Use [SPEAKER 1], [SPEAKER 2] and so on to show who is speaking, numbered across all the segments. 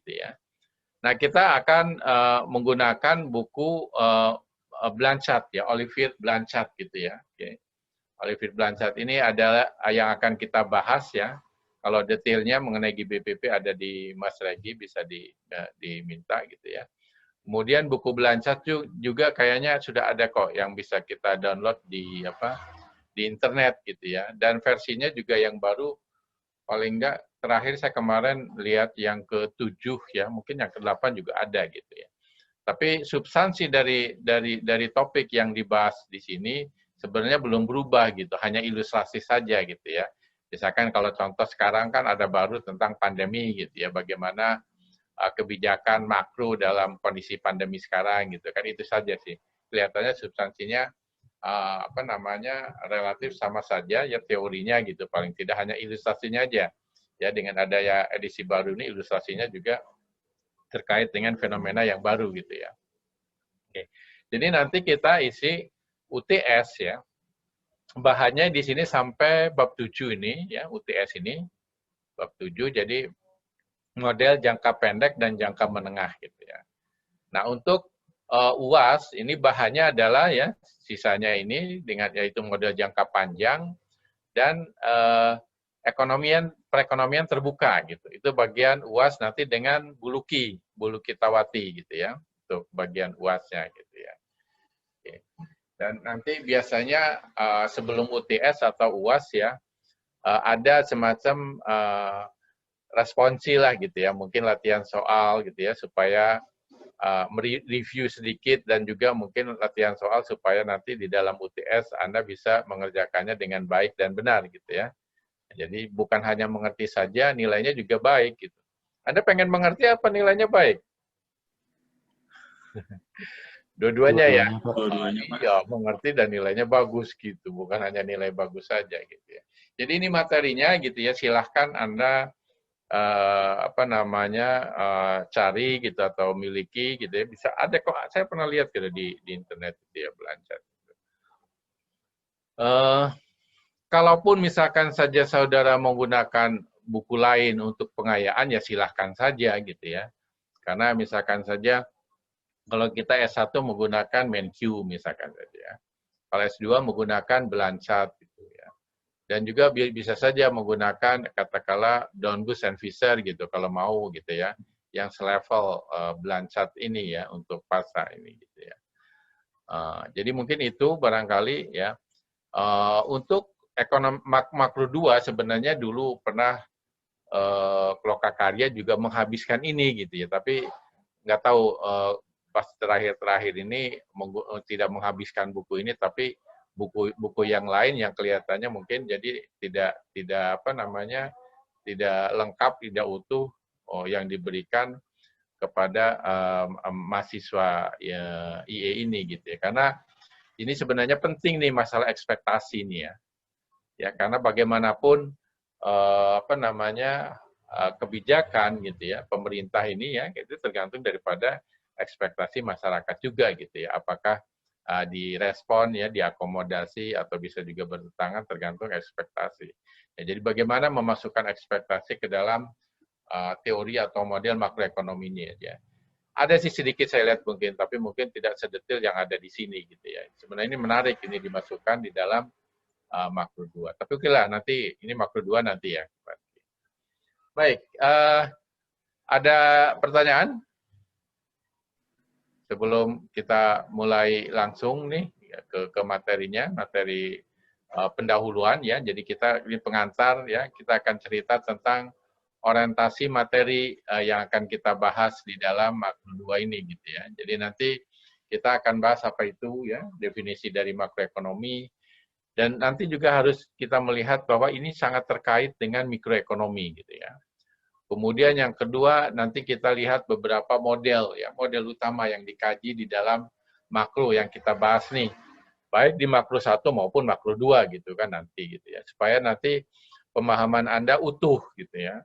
[SPEAKER 1] gitu ya. Nah, kita akan menggunakan buku Blanchard ya, Olivier Blanchard gitu ya. Okay. Olivier Blanchard ini adalah yang akan kita bahas ya. Kalau detailnya mengenai GBPP ada di Mas Regi, bisa diminta gitu ya. Kemudian buku Blanchard juga kayaknya sudah ada kok yang bisa kita download di internet gitu ya. Dan versinya juga yang baru, paling enggak terakhir saya kemarin lihat yang ke-7 ya, mungkin yang ke-8 juga ada gitu ya. Tapi substansi dari topik yang dibahas di sini sebenarnya belum berubah gitu, hanya ilustrasi saja gitu ya. Misalkan kalau contoh sekarang kan ada baru tentang pandemi gitu ya, bagaimana kebijakan makro dalam kondisi pandemi sekarang gitu kan, itu saja sih. Kelihatannya substansinya relatif sama saja ya, teorinya gitu, paling tidak hanya ilustrasinya aja. Ya, dengan adanya edisi baru ini ilustrasinya juga terkait dengan fenomena yang baru gitu ya. Oke. Jadi nanti kita isi UTS ya. Bahannya di sini sampai bab 7 ini ya, UTS ini bab 7, jadi model jangka pendek dan jangka menengah gitu ya. Nah, untuk UAS ini bahannya adalah ya sisanya ini dengan yaitu model jangka panjang dan perekonomian terbuka gitu. Itu bagian UAS nanti dengan Buluki Tawati gitu ya, untuk bagian UAS-nya gitu ya. Oke. Dan nanti biasanya sebelum UTS atau UAS ya ada semacam responsi lah gitu ya, mungkin latihan soal gitu ya, supaya review sedikit, dan juga mungkin latihan soal supaya nanti di dalam UTS Anda bisa mengerjakannya dengan baik dan benar gitu ya. Jadi bukan hanya mengerti saja, nilainya juga baik gitu. Anda pengen mengerti apa nilainya baik? Dua-duanya ya.
[SPEAKER 2] Dua-duanya, Pak.
[SPEAKER 1] Iya, mengerti dan nilainya bagus gitu, bukan hanya nilai bagus saja gitu ya. Jadi ini materinya gitu ya, silahkan Anda cari gitu atau miliki gitu ya, bisa ada kok, saya pernah lihat gitu di internet gitu ya, Blanchard. Kalaupun misalkan saja saudara menggunakan buku lain untuk pengayaan ya silahkan saja gitu ya, karena misalkan saja kalau kita S1 menggunakan MenQ misalkan saja ya, kalau S2 menggunakan Blanchard gitu ya. Dan juga bisa saja menggunakan katakanlah Downbus and Fisher gitu kalau mau gitu ya, yang selevel Blanchard ini ya untuk pasar ini gitu ya. Jadi mungkin itu barangkali ya. Untuk ekonomi makro 2 sebenarnya dulu pernah Lokakarya juga menghabiskan ini gitu ya, tapi nggak tahu pas terakhir-terakhir ini tidak menghabiskan buku ini, tapi buku yang lain yang kelihatannya mungkin jadi tidak lengkap, tidak utuh yang diberikan kepada mahasiswa ya, IE ini gitu ya. Karena ini sebenarnya penting nih masalah ekspektasi nih ya. Ya, karena bagaimanapun kebijakan gitu ya pemerintah ini ya, itu tergantung daripada ekspektasi masyarakat juga gitu ya, apakah direspon ya, diakomodasi atau bisa juga bertentangan, tergantung ekspektasi ya. Jadi bagaimana memasukkan ekspektasi ke dalam teori atau model makroekonominya ya. Ada sih sedikit saya lihat mungkin, tapi mungkin tidak sedetail yang ada di sini gitu ya. Sebenarnya ini menarik ini dimasukkan di dalam makro 2. Tapi oke lah, nanti ini makro 2 nanti ya. Baik, ada pertanyaan? Sebelum kita mulai langsung nih ke materinya, materi pendahuluan ya. Jadi kita ini pengantar ya, kita akan cerita tentang orientasi materi yang akan kita bahas di dalam makro 2 ini gitu ya. Jadi nanti kita akan bahas apa itu ya, definisi dari makroekonomi, dan nanti juga harus kita melihat bahwa ini sangat terkait dengan mikroekonomi gitu ya. Kemudian yang kedua, nanti kita lihat beberapa model ya, model utama yang dikaji di dalam makro yang kita bahas nih. Baik di makro 1 maupun makro 2 gitu kan nanti gitu ya. Supaya nanti pemahaman Anda utuh gitu ya.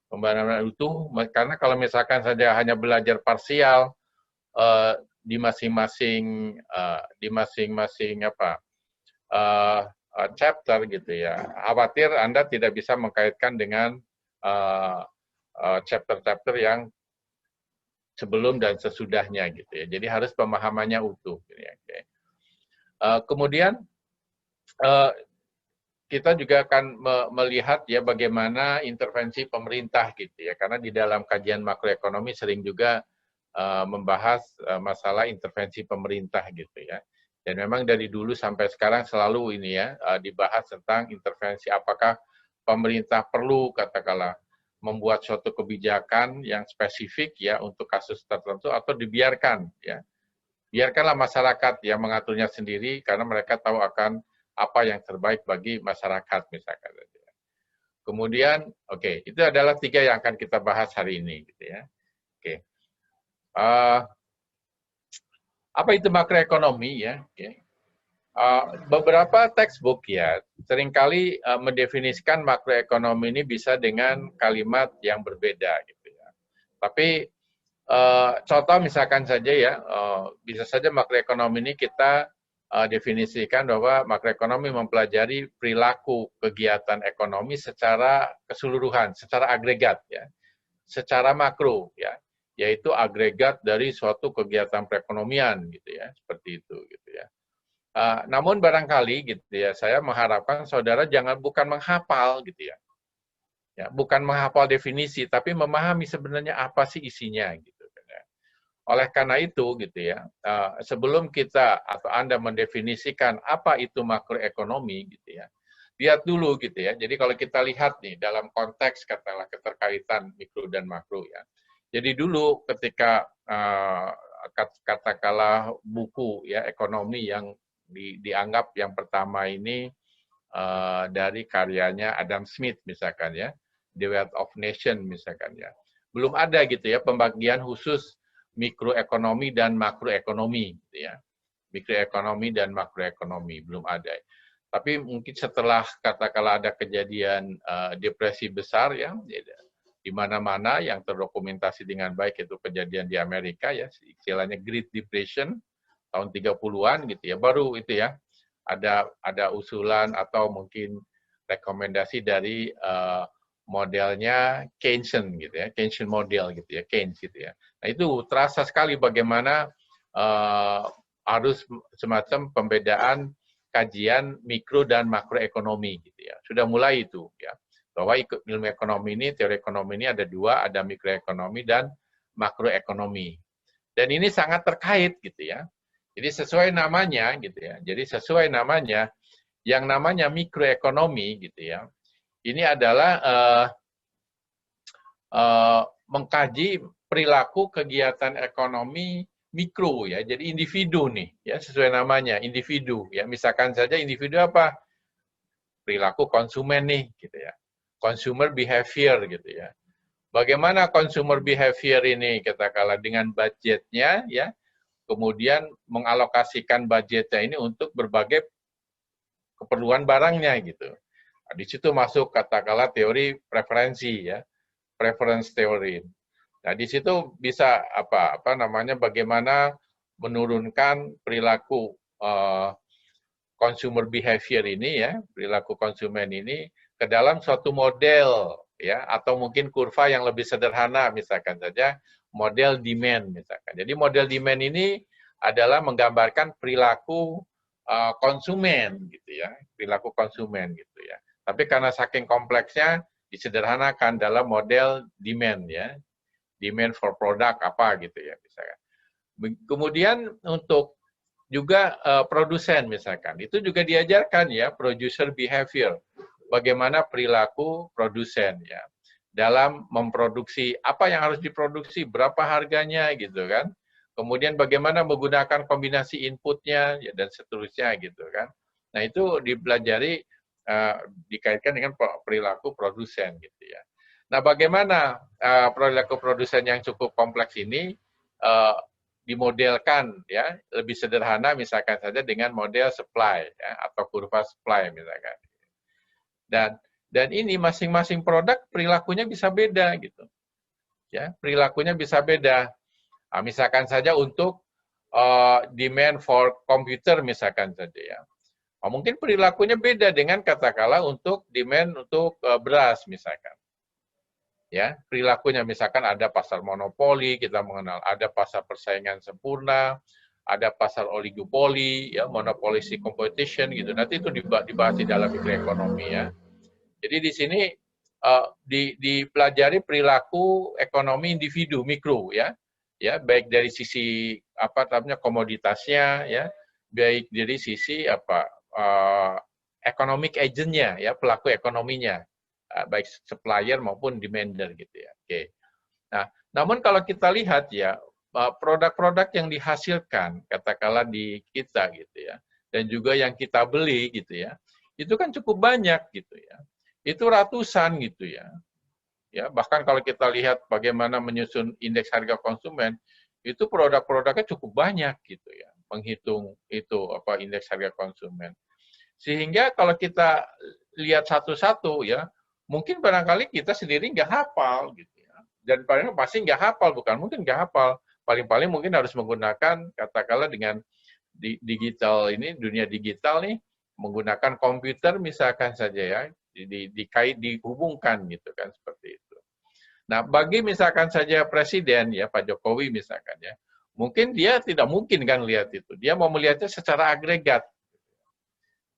[SPEAKER 1] Pemahaman utuh, karena kalau misalkan saja hanya belajar parsial di masing-masing chapter gitu ya, khawatir Anda tidak bisa mengkaitkan dengan chapter-chapter yang sebelum dan sesudahnya gitu ya. Jadi harus pemahamannya utuh. Gitu ya. Kemudian kita juga akan melihat ya bagaimana intervensi pemerintah gitu ya, karena di dalam kajian makroekonomi sering juga membahas masalah intervensi pemerintah gitu ya. Dan memang dari dulu sampai sekarang selalu ini ya dibahas tentang intervensi, apakah pemerintah perlu katakanlah membuat suatu kebijakan yang spesifik ya untuk kasus tertentu atau dibiarkan ya. Biarkanlah masyarakat yang mengaturnya sendiri karena mereka tahu akan apa yang terbaik bagi masyarakat misalkan. Kemudian, itu adalah 3 yang akan kita bahas hari ini gitu ya. Apa itu makroekonomi ya? Beberapa textbook ya seringkali mendefinisikan makroekonomi ini bisa dengan kalimat yang berbeda gitu ya. Tapi contoh misalkan saja ya, bisa saja makroekonomi ini kita definisikan bahwa makroekonomi mempelajari perilaku kegiatan ekonomi secara keseluruhan, secara agregat ya, secara makro ya, yaitu agregat dari suatu kegiatan perekonomian gitu ya, seperti itu gitu ya. Namun barangkali gitu ya, saya mengharapkan saudara bukan menghafal gitu ya. Ya, bukan menghafal definisi, tapi memahami sebenarnya apa sih isinya gitu. Oleh karena itu gitu ya, sebelum kita atau Anda mendefinisikan apa itu makroekonomi gitu ya, lihat dulu gitu ya. Jadi kalau kita lihat nih dalam konteks katakanlah keterkaitan mikro dan makro ya. Jadi dulu ketika katakanlah buku ya ekonomi yang dianggap yang pertama ini dari karyanya Adam Smith misalkan ya, The Wealth of Nation misalkan ya. Belum ada gitu ya pembagian khusus mikroekonomi dan makroekonomi gitu ya. Mikroekonomi dan makroekonomi belum ada. Tapi mungkin setelah katakanlah ada kejadian depresi besar ya di mana-mana yang terdokumentasi dengan baik itu kejadian di Amerika ya, istilahnya Great Depression tahun 30-an gitu ya. Baru itu ya ada usulan atau mungkin rekomendasi dari modelnya Keynesian gitu ya, Keynesian model gitu ya, Keynes gitu ya. Nah itu terasa sekali bagaimana harus semacam pembedaan kajian mikro dan makroekonomi gitu ya. Sudah mulai itu ya, bahwa ilmu ekonomi ini, teori ekonomi ini ada 2, ada mikroekonomi dan makroekonomi. Dan ini sangat terkait gitu ya. Jadi sesuai namanya gitu ya. Jadi sesuai namanya, yang namanya mikroekonomi gitu ya. Ini adalah mengkaji perilaku kegiatan ekonomi mikro ya. Jadi individu nih ya, sesuai namanya individu ya. Misalkan saja individu apa? Perilaku konsumen nih gitu ya. Consumer behavior gitu ya. Bagaimana consumer behavior ini katakanlah dengan budgetnya ya. Kemudian mengalokasikan budgetnya ini untuk berbagai keperluan barangnya gitu. Nah, di situ masuk katakanlah teori preferensi ya, preference theory. Nah, di situ bisa bagaimana menurunkan perilaku consumer behavior ini ya, perilaku konsumen ini ke dalam suatu model ya, atau mungkin kurva yang lebih sederhana misalkan saja model demand misalkan. Jadi model demand ini adalah menggambarkan perilaku konsumen gitu ya, perilaku konsumen gitu ya. Tapi karena saking kompleksnya disederhanakan dalam model demand ya, demand for product apa gitu ya misalkan. Kemudian untuk juga produsen misalkan, itu juga diajarkan ya producer behavior, bagaimana perilaku produsen ya dalam memproduksi apa yang harus diproduksi, berapa harganya gitu kan. Kemudian bagaimana menggunakan kombinasi inputnya ya, dan seterusnya gitu kan. Nah itu dipelajari dikaitkan dengan perilaku produsen gitu ya. Nah bagaimana perilaku produsen yang cukup kompleks ini dimodelkan ya lebih sederhana misalkan saja dengan model supply ya, atau kurva supply misalkan. Dan ini masing-masing produk perilakunya bisa beda gitu. Ya, perilakunya bisa beda. Nah, misalkan saja untuk demand for computer misalkan saja ya. Nah, mungkin perilakunya beda dengan katakanlah untuk demand untuk beras misalkan. Ya, perilakunya misalkan ada pasar monopoli, kita mengenal, ada pasar persaingan sempurna, ada pasar oligopoli, ya, monopolistic competition gitu. Nanti itu dibahas di dalam ekonomi ya. Jadi di sini dipelajari perilaku ekonomi individu mikro ya, ya baik dari sisi apa namanya komoditasnya ya, baik dari sisi apa economic agent-nya ya, pelaku ekonominya, baik supplier maupun demander gitu ya. Oke. Nah, namun kalau kita lihat ya produk-produk yang dihasilkan katakanlah di kita gitu ya, dan juga yang kita beli gitu ya, itu kan cukup banyak gitu ya. Itu ratusan gitu ya. Ya, bahkan kalau kita lihat bagaimana menyusun indeks harga konsumen, itu produk-produknya cukup banyak gitu ya, menghitung itu apa indeks harga konsumen. Sehingga kalau kita lihat satu-satu ya, mungkin barangkali kita sendiri nggak hafal gitu ya. Dan paling pasti nggak hafal, bukan mungkin nggak hafal. Paling-paling mungkin harus menggunakan katakanlah dengan digital ini, dunia digital nih, menggunakan komputer misalkan saja ya, dihubungkan gitu kan seperti itu. Nah, bagi misalkan saja presiden ya Pak Jokowi misalkan ya, mungkin dia tidak mungkin kan lihat itu. Dia mau melihatnya secara agregat.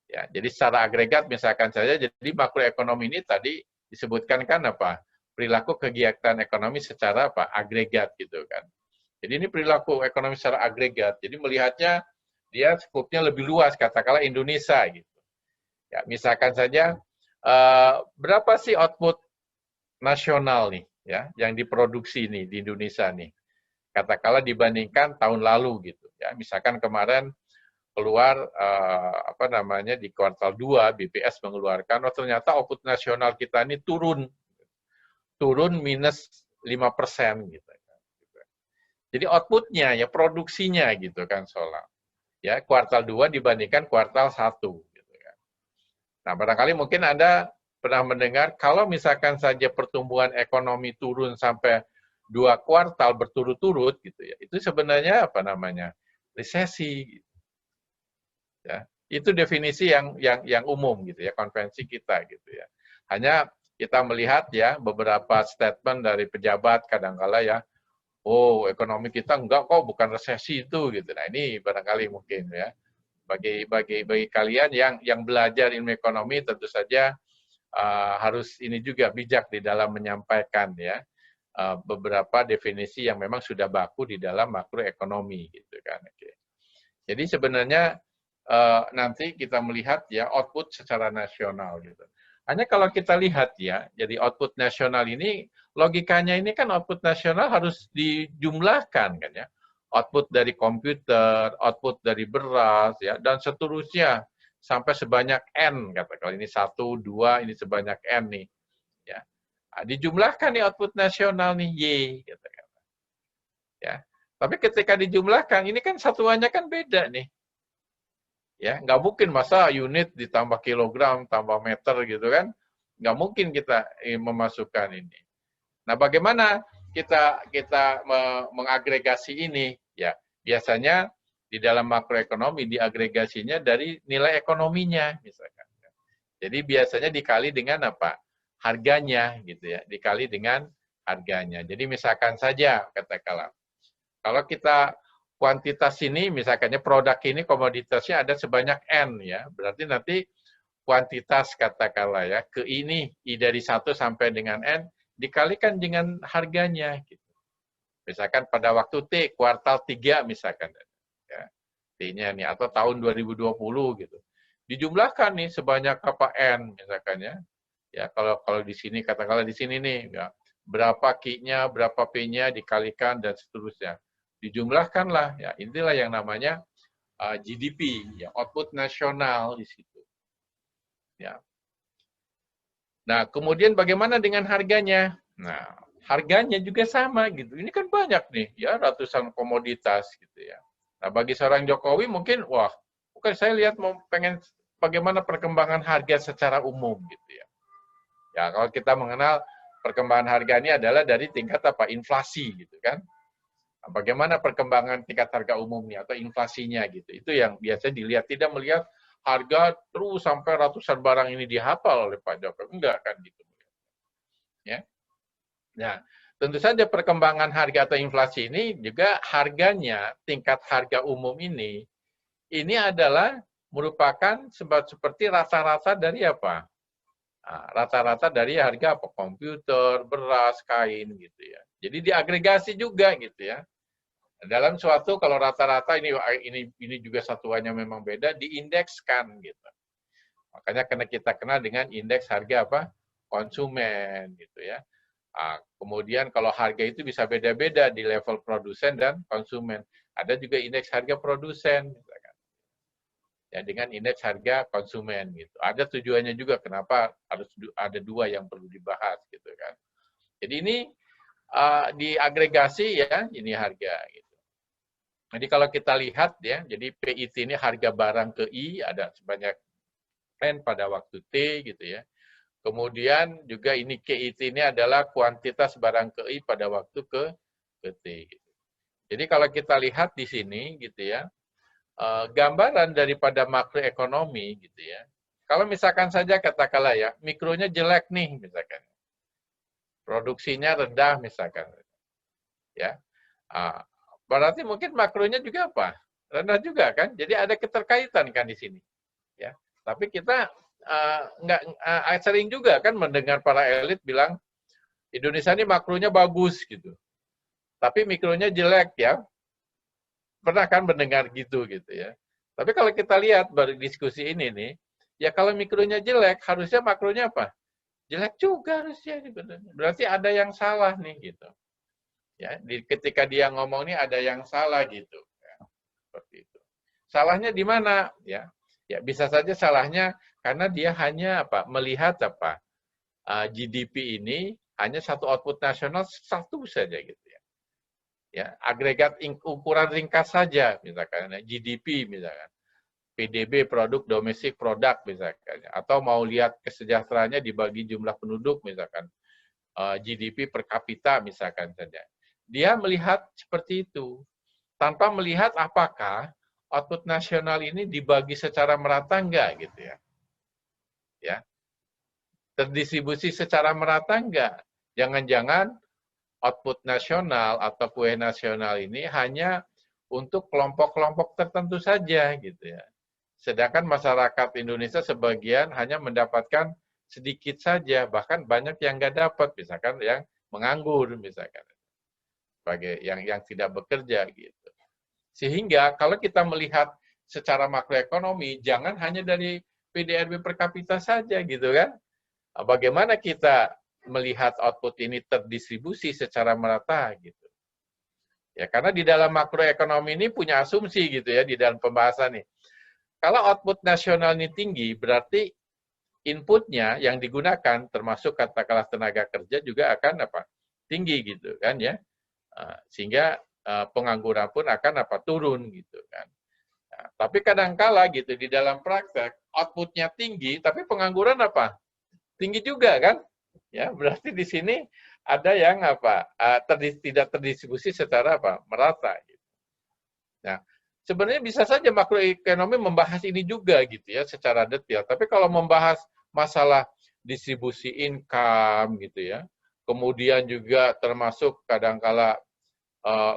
[SPEAKER 1] Ya, jadi secara agregat misalkan saja, jadi makroekonomi ini tadi disebutkan kan apa? Perilaku kegiatan ekonomi secara apa? Agregat gitu kan. Jadi ini perilaku ekonomi secara agregat. Jadi melihatnya dia skupnya lebih luas, katakanlah Indonesia gitu. Ya, misalkan saja berapa sih output nasional nih ya yang diproduksi nih di Indonesia nih. Katakanlah dibandingkan tahun lalu gitu ya. Misalkan kemarin keluar apa namanya di kuartal 2 BPS mengeluarkan ternyata output nasional kita ini turun minus 5% gitu. Jadi outputnya ya produksinya gitu kan solar. Ya, kuartal 2 dibandingkan kuartal 1 gitu kan. Nah, barangkali mungkin Anda pernah mendengar kalau misalkan saja pertumbuhan ekonomi turun sampai 2 kuartal berturut-turut gitu ya. Itu sebenarnya apa namanya? Resesi gitu. Ya. Itu definisi yang umum gitu ya, konvensi kita gitu ya. Hanya kita melihat ya beberapa statement dari pejabat kadangkala ya, oh ekonomi kita enggak kok, bukan resesi itu gitu. Nah ini barangkali mungkin ya bagi kalian yang belajar ilmu ekonomi tentu saja harus ini juga bijak di dalam menyampaikan ya beberapa definisi yang memang sudah baku di dalam makroekonomi gitu kan. Oke. Jadi sebenarnya nanti kita melihat ya output secara nasional gitu. Hanya kalau kita lihat ya, jadi output nasional ini logikanya ini kan output nasional harus dijumlahkan kan ya. Output dari komputer, output dari beras ya dan seterusnya sampai sebanyak N katakan ini 1 2 ini sebanyak N nih ya. Nah, dijumlahkan nih output nasional nih Y katakan. Ya. Tapi ketika dijumlahkan ini kan satuannya kan beda nih. Ya, nggak mungkin masa unit ditambah kilogram, tambah meter gitu kan. Nggak mungkin kita memasukkan ini. Nah, bagaimana kita mengagregasi ini? Ya, biasanya di dalam makroekonomi diagregasinya dari nilai ekonominya misalkan. Jadi biasanya dikali dengan apa? Harganya gitu ya, dikali dengan harganya. Jadi misalkan saja katakanlah kalau kita kuantitas ini, misalkannya produk ini komoditasnya ada sebanyak N ya, berarti nanti kuantitas katakanlah ya, ke ini, I dari 1 sampai dengan N, dikalikan dengan harganya. Gitu. Misalkan pada waktu T, kuartal 3 misalkan, ya, T-nya nih, atau tahun 2020 gitu. Dijumlahkan nih sebanyak apa N misalkan ya kalau di sini katakanlah di sini nih, ya, berapa Q-nya, berapa P-nya dikalikan dan seterusnya. Dijumlahkanlah ya inilah yang namanya GDP ya output nasional di situ ya. Nah kemudian bagaimana dengan harganya? Nah harganya juga sama gitu. Ini kan banyak nih ya ratusan komoditas gitu ya. Nah bagi seorang Jokowi mungkin wah bukan saya lihat mau pengen bagaimana perkembangan harga secara umum gitu ya. Ya kalau kita mengenal perkembangan harga ini adalah dari tingkat apa inflasi gitu kan. Bagaimana perkembangan tingkat harga umumnya atau inflasinya gitu. Itu yang biasanya dilihat, tidak melihat harga terus sampai ratusan barang ini dihafal oleh Pak Jokowi. Enggak kan gitu. Ya. Nah, tentu saja perkembangan harga atau inflasi ini juga harganya, tingkat harga umum ini adalah merupakan seperti rata-rata dari apa? Rata-rata dari harga apa? Komputer, beras, kain gitu ya. Jadi diagregasi juga gitu ya. Dalam suatu kalau rata-rata ini juga satuannya memang beda, diindekskan gitu. Makanya karena kita kenal dengan indeks harga apa? Konsumen gitu ya. Kemudian kalau harga itu bisa beda-beda di level produsen dan konsumen. Ada juga indeks harga produsen, misalkan. Ya, dengan indeks harga konsumen gitu. Ada tujuannya juga kenapa harus ada dua yang perlu dibahas gitu kan. Jadi ini diagregasi ya, ini harga gitu. Jadi kalau kita lihat ya, jadi PIT ini harga barang ke I ada sebanyak N pada waktu T gitu ya. Kemudian juga ini KIT ini adalah kuantitas barang ke I pada waktu ke T. Gitu. Jadi kalau kita lihat di sini gitu ya, gambaran daripada makroekonomi gitu ya. Kalau misalkan saja katakanlah ya, mikronya jelek nih misalkan. Produksinya rendah misalkan. Ya. Berarti mungkin makronya juga apa? Rendah juga kan? Jadi ada keterkaitan kan di sini. Ya. Tapi kita sering juga kan mendengar para elit bilang Indonesia ini makronya bagus gitu. Tapi mikronya jelek ya. Pernah kan mendengar gitu ya. Tapi kalau kita lihat baru diskusi ini nih, ya kalau mikronya jelek, harusnya makronya apa? Jelek juga harusnya. Berarti ada yang salah nih gitu. Ya, ketika dia ngomong nih ada yang salah gitu. Ya, seperti itu. Salahnya di mana? Ya, bisa saja salahnya karena dia hanya melihat GDP ini hanya satu output nasional satu saja gitu ya. Ya, agregat ukuran ringkas saja misalkan GDP misalkan. PDB produk domestik produk misalkan atau mau lihat kesejahteraannya dibagi jumlah penduduk misalkan GDP per kapita misalkan saja. Dia melihat seperti itu tanpa melihat apakah output nasional ini dibagi secara merata enggak gitu ya. Ya. Terdistribusi secara merata enggak? Jangan-jangan output nasional atau kue nasional ini hanya untuk kelompok-kelompok tertentu saja gitu ya. Sedangkan masyarakat Indonesia sebagian hanya mendapatkan sedikit saja, bahkan banyak yang nggak dapat, misalkan yang menganggur, misalkan sebagai yang tidak bekerja gitu. Sehingga kalau kita melihat secara makroekonomi, jangan hanya dari PDRB per kapita saja gitu kan. Bagaimana kita melihat output ini terdistribusi secara merata gitu. Ya karena di dalam makroekonomi ini punya asumsi gitu ya di dalam pembahasan nih. Kalau output nasional ini tinggi, berarti inputnya yang digunakan, termasuk katakanlah tenaga kerja juga akan tinggi gitu kan ya, sehingga pengangguran pun akan turun gitu kan. Nah, tapi kadangkala gitu di dalam praktek outputnya tinggi, tapi pengangguran tinggi juga kan, ya berarti di sini ada yang tidak terdistribusi secara merata. Gitu. Nah, sebenarnya bisa saja makroekonomi membahas ini juga gitu ya secara detail. Tapi kalau membahas masalah distribusi income gitu ya, kemudian juga termasuk kadangkala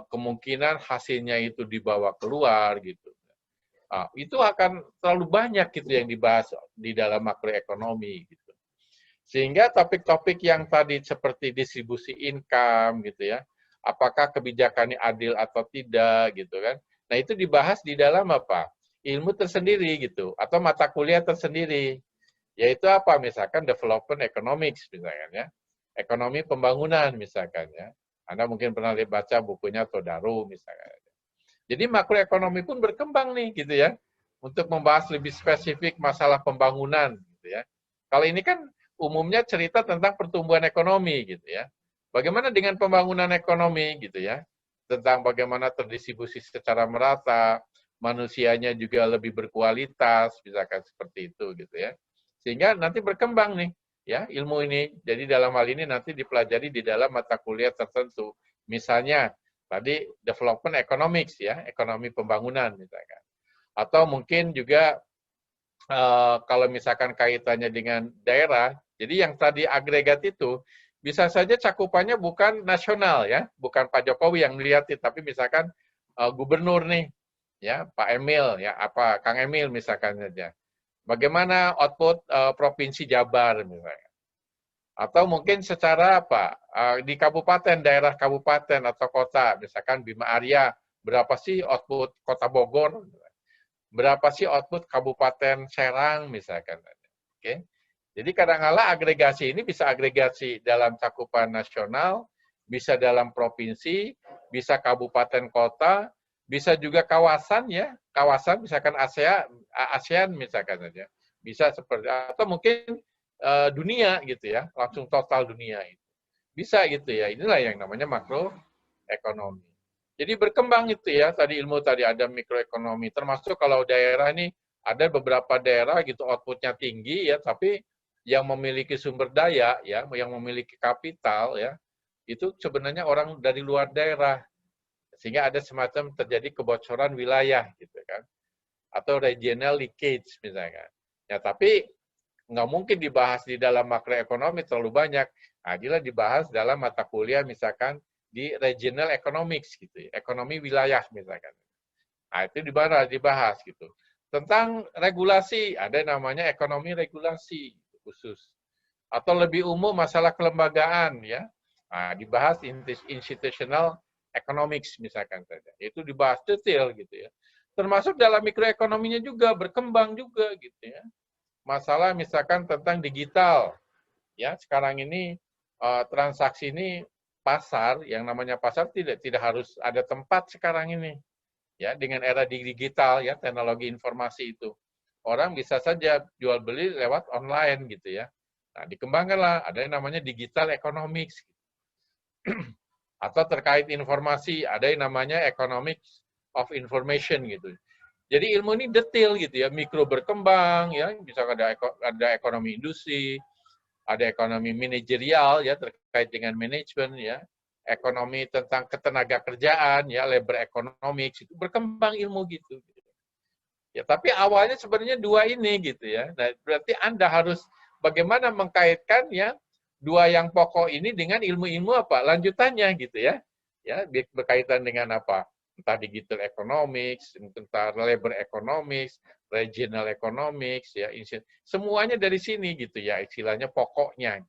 [SPEAKER 1] kemungkinan hasilnya itu dibawa keluar gitu. Itu akan terlalu banyak gitu yang dibahas di dalam makroekonomi gitu. Sehingga topik-topik yang tadi seperti distribusi income gitu ya, apakah kebijakannya adil atau tidak gitu kan. Nah, itu dibahas di dalam ilmu tersendiri gitu atau mata kuliah tersendiri. Yaitu misalkan development economics misalkan ya. Ekonomi pembangunan misalkan ya. Anda mungkin pernah baca bukunya Todaro misalkan. Jadi makroekonomi pun berkembang nih gitu ya. Untuk membahas lebih spesifik masalah pembangunan gitu ya. Kalau ini kan umumnya cerita tentang pertumbuhan ekonomi gitu ya. Bagaimana dengan pembangunan ekonomi gitu ya? Tentang bagaimana terdistribusi secara merata, manusianya juga lebih berkualitas, misalkan seperti itu gitu ya. Sehingga nanti berkembang nih ya ilmu ini. Jadi dalam hal ini nanti dipelajari di dalam mata kuliah tertentu. Misalnya tadi development economics ya, ekonomi pembangunan misalkan. Atau mungkin juga kalau misalkan kaitannya dengan daerah, jadi yang tadi agregat itu bisa saja cakupannya bukan nasional ya, bukan Pak Jokowi yang melihat, tapi misalkan gubernur nih, ya Pak Emil, ya apa Kang Emil misalkan saja. Bagaimana output provinsi Jabar misalnya, atau mungkin secara apa di kabupaten, daerah kabupaten atau kota, misalkan Bima Arya, berapa sih output Kota Bogor, berapa sih output Kabupaten Serang misalkan. Oke. Jadi kadang-kala agregasi ini bisa agregasi dalam cakupan nasional, bisa dalam provinsi, bisa kabupaten kota, bisa juga kawasan ya, kawasan misalkan ASEAN misalkan saja. Bisa seperti atau mungkin dunia gitu ya, langsung total dunia itu. Bisa gitu ya. Inilah yang namanya makroekonomi. Jadi berkembang itu ya, tadi ilmu tadi ada mikroekonomi, termasuk kalau daerah ini ada beberapa daerah gitu outputnya tinggi ya, tapi yang memiliki sumber daya ya, yang memiliki kapital ya, itu sebenarnya orang dari luar daerah, sehingga ada semacam terjadi kebocoran wilayah gitu kan, atau regional leakage misalnya. Ya tapi nggak mungkin dibahas di dalam makroekonomi terlalu banyak. Nah, dibahas dalam mata kuliah misalkan di regional economics gitu, ekonomi wilayah misalkan. Nah, itu dibahas gitu. Tentang regulasi, ada namanya ekonomi regulasi khusus. Atau lebih umum masalah kelembagaan ya. Nah, dibahas institutional economics misalkan saja. Itu dibahas detail gitu ya. Termasuk dalam mikroekonominya juga berkembang juga gitu ya. Masalah misalkan tentang digital. Ya, sekarang ini transaksi ini pasar, yang namanya pasar tidak harus ada tempat sekarang ini. Ya, dengan era digital ya, teknologi informasi itu. Orang bisa saja jual beli lewat online gitu ya. Nah, dikembangkanlah ada yang namanya digital economics. Atau terkait informasi, ada yang namanya economics of information gitu. Jadi ilmu ini detail gitu ya, mikro berkembang ya, bisa ada ekonomi industri, ada ekonomi manajerial ya terkait dengan manajemen ya, ekonomi tentang ketenaga kerjaan ya, labor economics, itu berkembang ilmu gitu. Ya, tapi awalnya sebenarnya dua ini gitu ya. Nah, berarti Anda harus bagaimana mengkaitkan ya dua yang pokok ini dengan ilmu-ilmu apa? Lanjutannya gitu ya. Ya, berkaitan dengan apa? Entah digital economics, entah labor economics, regional economics ya, semuanya dari sini gitu ya, istilahnya pokoknya.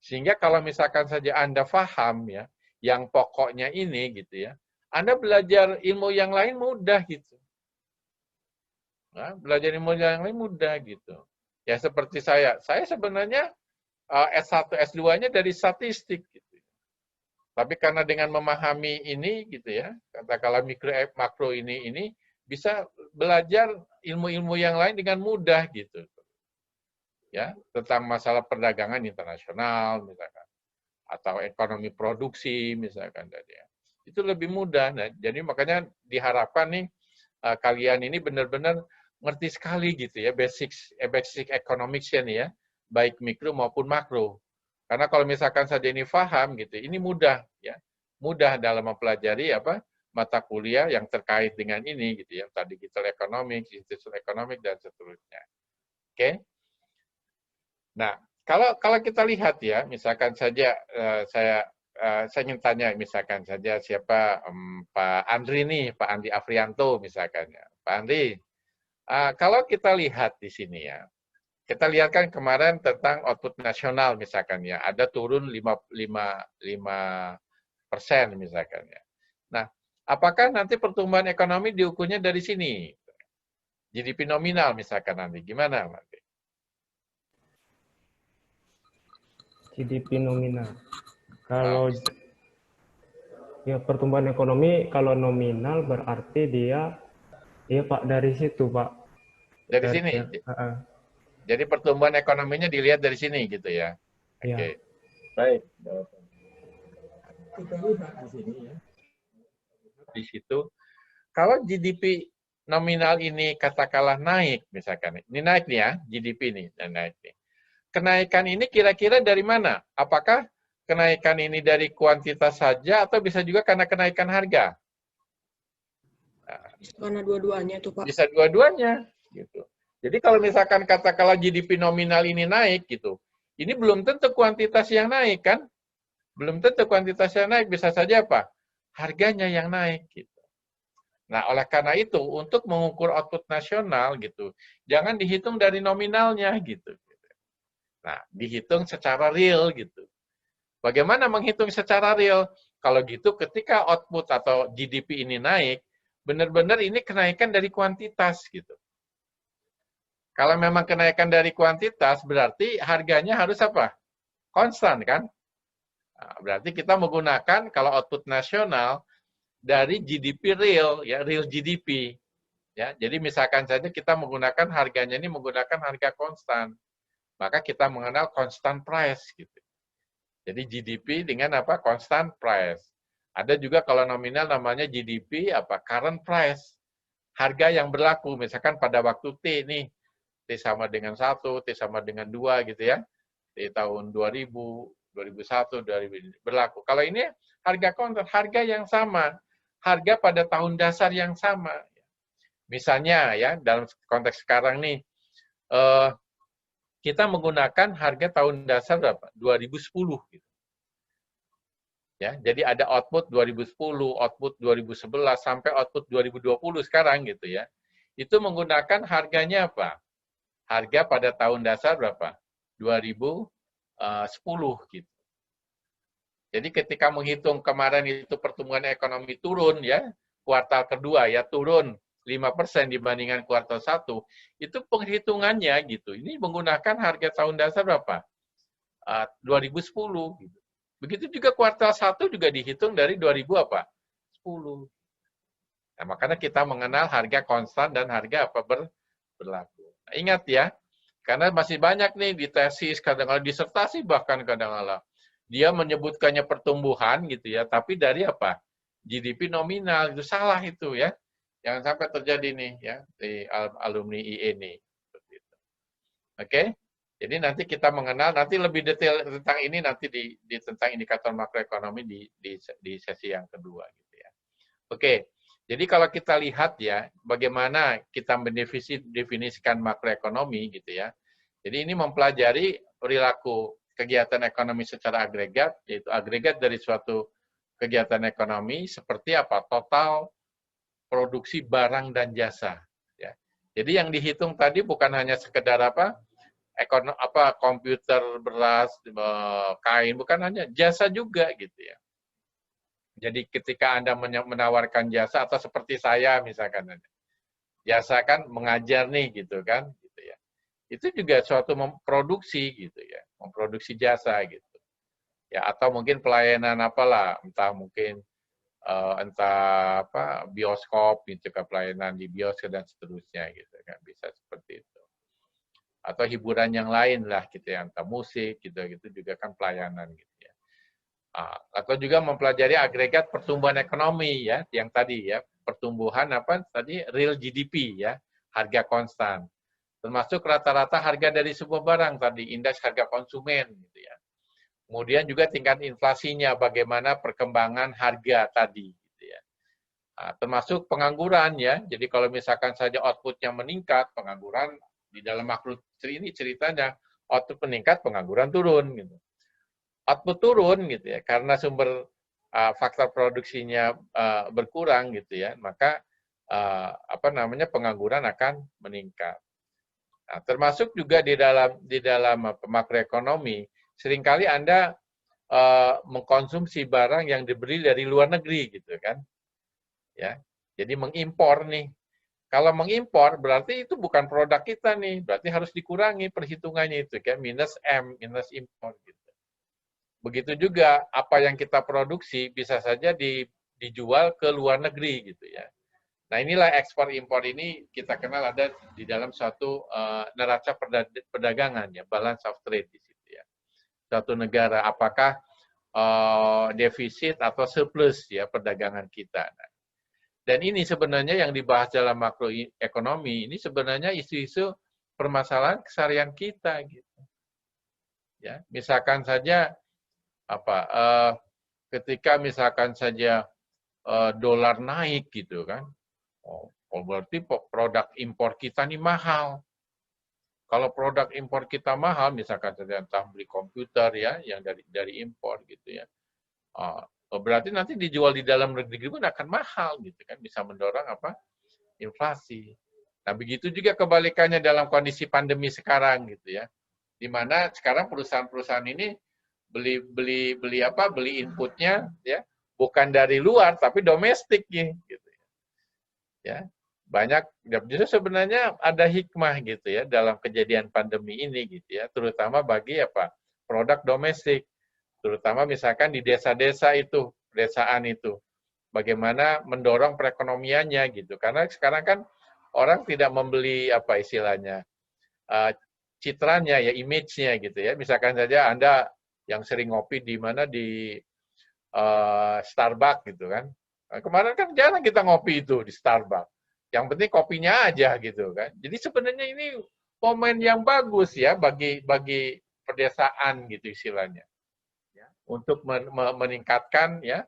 [SPEAKER 1] Sehingga kalau misalkan saja Anda paham ya, yang pokoknya ini gitu ya, Anda belajar ilmu yang lain mudah gitu. Nah, belajar ilmu yang lain mudah gitu. Ya seperti saya sebenarnya S1, S2-nya dari statistik gitu. Tapi karena dengan memahami ini gitu ya, katakanlah mikro makro ini bisa belajar ilmu-ilmu yang lain dengan mudah gitu. Ya, tentang masalah perdagangan internasional misalkan atau ekonomi produksi misalkan tadi ya. Itu lebih mudah. Nah, jadi makanya diharapkan nih kalian ini benar-benar ngerti sekali gitu ya basic economics ya, baik mikro maupun makro. Karena kalau misalkan saja ini paham gitu, ini mudah ya, mudah dalam mempelajari apa mata kuliah yang terkait dengan ini gitu ya, tadi digital economics, institutional economics dan seterusnya. Oke. Nah, kalau kita lihat ya, misalkan saja saya ingin tanya misalkan saja siapa Pak Andri nih, Pak Andi Afrianto misalkan ya. Pak Andri, kalau kita lihat di sini ya, kita lihat kan kemarin tentang output nasional misalkan ya, ada turun 5% misalkan ya. Nah, apakah nanti pertumbuhan ekonomi diukurnya dari sini? GDP nominal misalkan nanti, gimana nanti?
[SPEAKER 2] GDP nominal. Kalau ya pertumbuhan ekonomi kalau nominal berarti dia Pak dari situ Pak.
[SPEAKER 1] Dari sini. Jadi pertumbuhan ekonominya dilihat dari sini gitu ya. Oke.
[SPEAKER 2] Ya.
[SPEAKER 1] Baik. Kita lihat di sini ya. Di situ kalau GDP nominal ini katakanlah naik misalkan. Ini naik nih ya, GDP ini dan naik nih. Kenaikan ini kira-kira dari mana? Apakah kenaikan ini dari kuantitas saja atau bisa juga karena kenaikan harga? Nah,
[SPEAKER 3] karena dua-duanya tuh Pak.
[SPEAKER 1] Bisa dua-duanya gitu. Jadi kalau misalkan katakanlah GDP nominal ini naik gitu, Ini belum tentu kuantitas yang naik kan? Belum tentu kuantitas yang naik, bisa saja apa? Harganya yang naik gitu. Nah, oleh karena itu untuk mengukur output nasional gitu, jangan dihitung dari nominalnya gitu. Nah, dihitung secara real gitu. Bagaimana menghitung secara real? Kalau gitu ketika output atau GDP ini naik, benar-benar ini kenaikan dari kuantitas gitu. Kalau memang kenaikan dari kuantitas, berarti harganya harus apa? Konstan kan? Nah, berarti kita menggunakan kalau output nasional dari GDP real, ya real GDP. Ya, jadi misalkan saja kita menggunakan harganya ini menggunakan harga konstan, maka kita mengenal constant price gitu. Jadi GDP dengan apa? Constant price. Ada juga kalau nominal namanya GDP apa? Current price. Harga yang berlaku, misalkan pada waktu T nih, T sama dengan 1, T sama dengan 2 gitu ya. Di tahun 2000, 2001, 2000 berlaku. Kalau ini harga konstan, harga yang sama. Harga pada tahun dasar yang sama. Misalnya ya, dalam konteks sekarang nih, kita menggunakan harga tahun dasar berapa? 2010 gitu. Ya, jadi ada output 2010, output 2011 sampai output 2020 sekarang gitu ya. Itu menggunakan harganya apa? Harga pada tahun dasar berapa? 2010 gitu. Jadi ketika menghitung kemarin itu pertumbuhan ekonomi turun ya, kuartal kedua ya turun 5% dibandingkan kuartal 1, itu penghitungannya gitu. Ini menggunakan harga tahun dasar berapa? 2010 gitu. Begitu juga kuartal 1 juga dihitung dari 2010. Nah, makanya kita mengenal harga konstan dan harga apa berlaku. Nah, ingat ya, karena masih banyak nih di tesis, kadang-kadang disertasi bahkan kadang-kadang dia menyebutkannya pertumbuhan gitu ya, tapi dari apa? GDP nominal, itu salah itu ya. Jangan sampai terjadi nih ya di alumni IE nih. Oke? Jadi nanti kita mengenal, nanti lebih detail tentang ini nanti di tentang indikator makroekonomi di sesi yang kedua gitu ya. Oke. Jadi kalau kita lihat ya, bagaimana kita mendefinisikan makroekonomi gitu ya. Jadi ini mempelajari perilaku kegiatan ekonomi secara agregat, yaitu agregat dari suatu kegiatan ekonomi seperti apa? Total produksi barang dan jasa. Ya. Jadi yang dihitung tadi bukan hanya sekedar apa? Komputer, beras, kain, bukan hanya jasa juga gitu ya. Jadi ketika Anda menawarkan jasa atau seperti saya misalkan, jasa kan mengajar nih gitu kan, gitu ya. Itu juga suatu memproduksi gitu ya, memproduksi jasa gitu. Ya atau mungkin pelayanan apalah, entah mungkin entah apa bioskop gitu kan, pelayanan di bioskop dan seterusnya gitu kan, bisa seperti itu. Atau hiburan yang lain lah gitu ya, entah musik gitu juga kan pelayanan gitu ya. Atau juga mempelajari agregat pertumbuhan ekonomi ya, yang tadi ya, pertumbuhan apa tadi real GDP ya, harga konstan. Termasuk rata-rata harga dari sebuah barang tadi, indeks harga konsumen gitu ya. Kemudian juga tingkat inflasinya, bagaimana perkembangan harga tadi gitu ya. Termasuk pengangguran ya. Jadi kalau misalkan saja outputnya meningkat, pengangguran di dalam makro ini ceritanya output meningkat, pengangguran turun gitu. Output turun gitu ya, karena sumber faktor produksinya berkurang gitu ya, maka pengangguran akan meningkat. Nah, termasuk juga di dalam makroekonomi, seringkali Anda mengkonsumsi barang yang dibeli dari luar negeri gitu kan, ya. Jadi mengimpor nih. Kalau mengimpor berarti itu bukan produk kita nih, berarti harus dikurangi perhitungannya itu kan, minus M, minus impor gitu. Begitu juga apa yang kita produksi bisa saja dijual ke luar negeri gitu ya. Nah inilah ekspor impor ini kita kenal ada di dalam suatu neraca perdagangan ya, balance of trade di situ ya. Suatu negara apakah defisit atau surplus ya perdagangan kita. Nah, dan ini sebenarnya yang dibahas dalam makroekonomi ini sebenarnya isu-isu permasalahan keseharian kita gitu. Ya, misalkan saja ketika misalkan saja dolar naik gitu kan. Oh, berarti produk impor kita ini mahal. Kalau produk impor kita mahal, misalkan saja entah beli komputer ya, yang dari impor gitu ya, berarti nanti dijual di dalam negeri pun akan mahal gitu kan, bisa mendorong apa? Inflasi. Nah, begitu juga kebalikannya dalam kondisi pandemi sekarang gitu ya, di mana sekarang perusahaan-perusahaan ini beli inputnya ya bukan dari luar tapi domestik gitu ya. Banyak justru sebenarnya ada hikmah gitu ya dalam kejadian pandemi ini gitu ya, terutama bagi apa? Produk domestik, terutama misalkan di desa-desa itu, pedesaan itu. Bagaimana mendorong perekonomiannya gitu. Karena sekarang kan orang tidak membeli apa istilahnya citranya ya, image-nya gitu ya. Misalkan saja Anda yang sering ngopi di mana di Starbucks gitu kan. Nah, kemarin kan jarang kita ngopi itu di Starbucks. Yang penting kopinya aja gitu kan. Jadi sebenarnya ini momen yang bagus ya bagi pedesaan gitu istilahnya. Ya, untuk meningkatkan ya,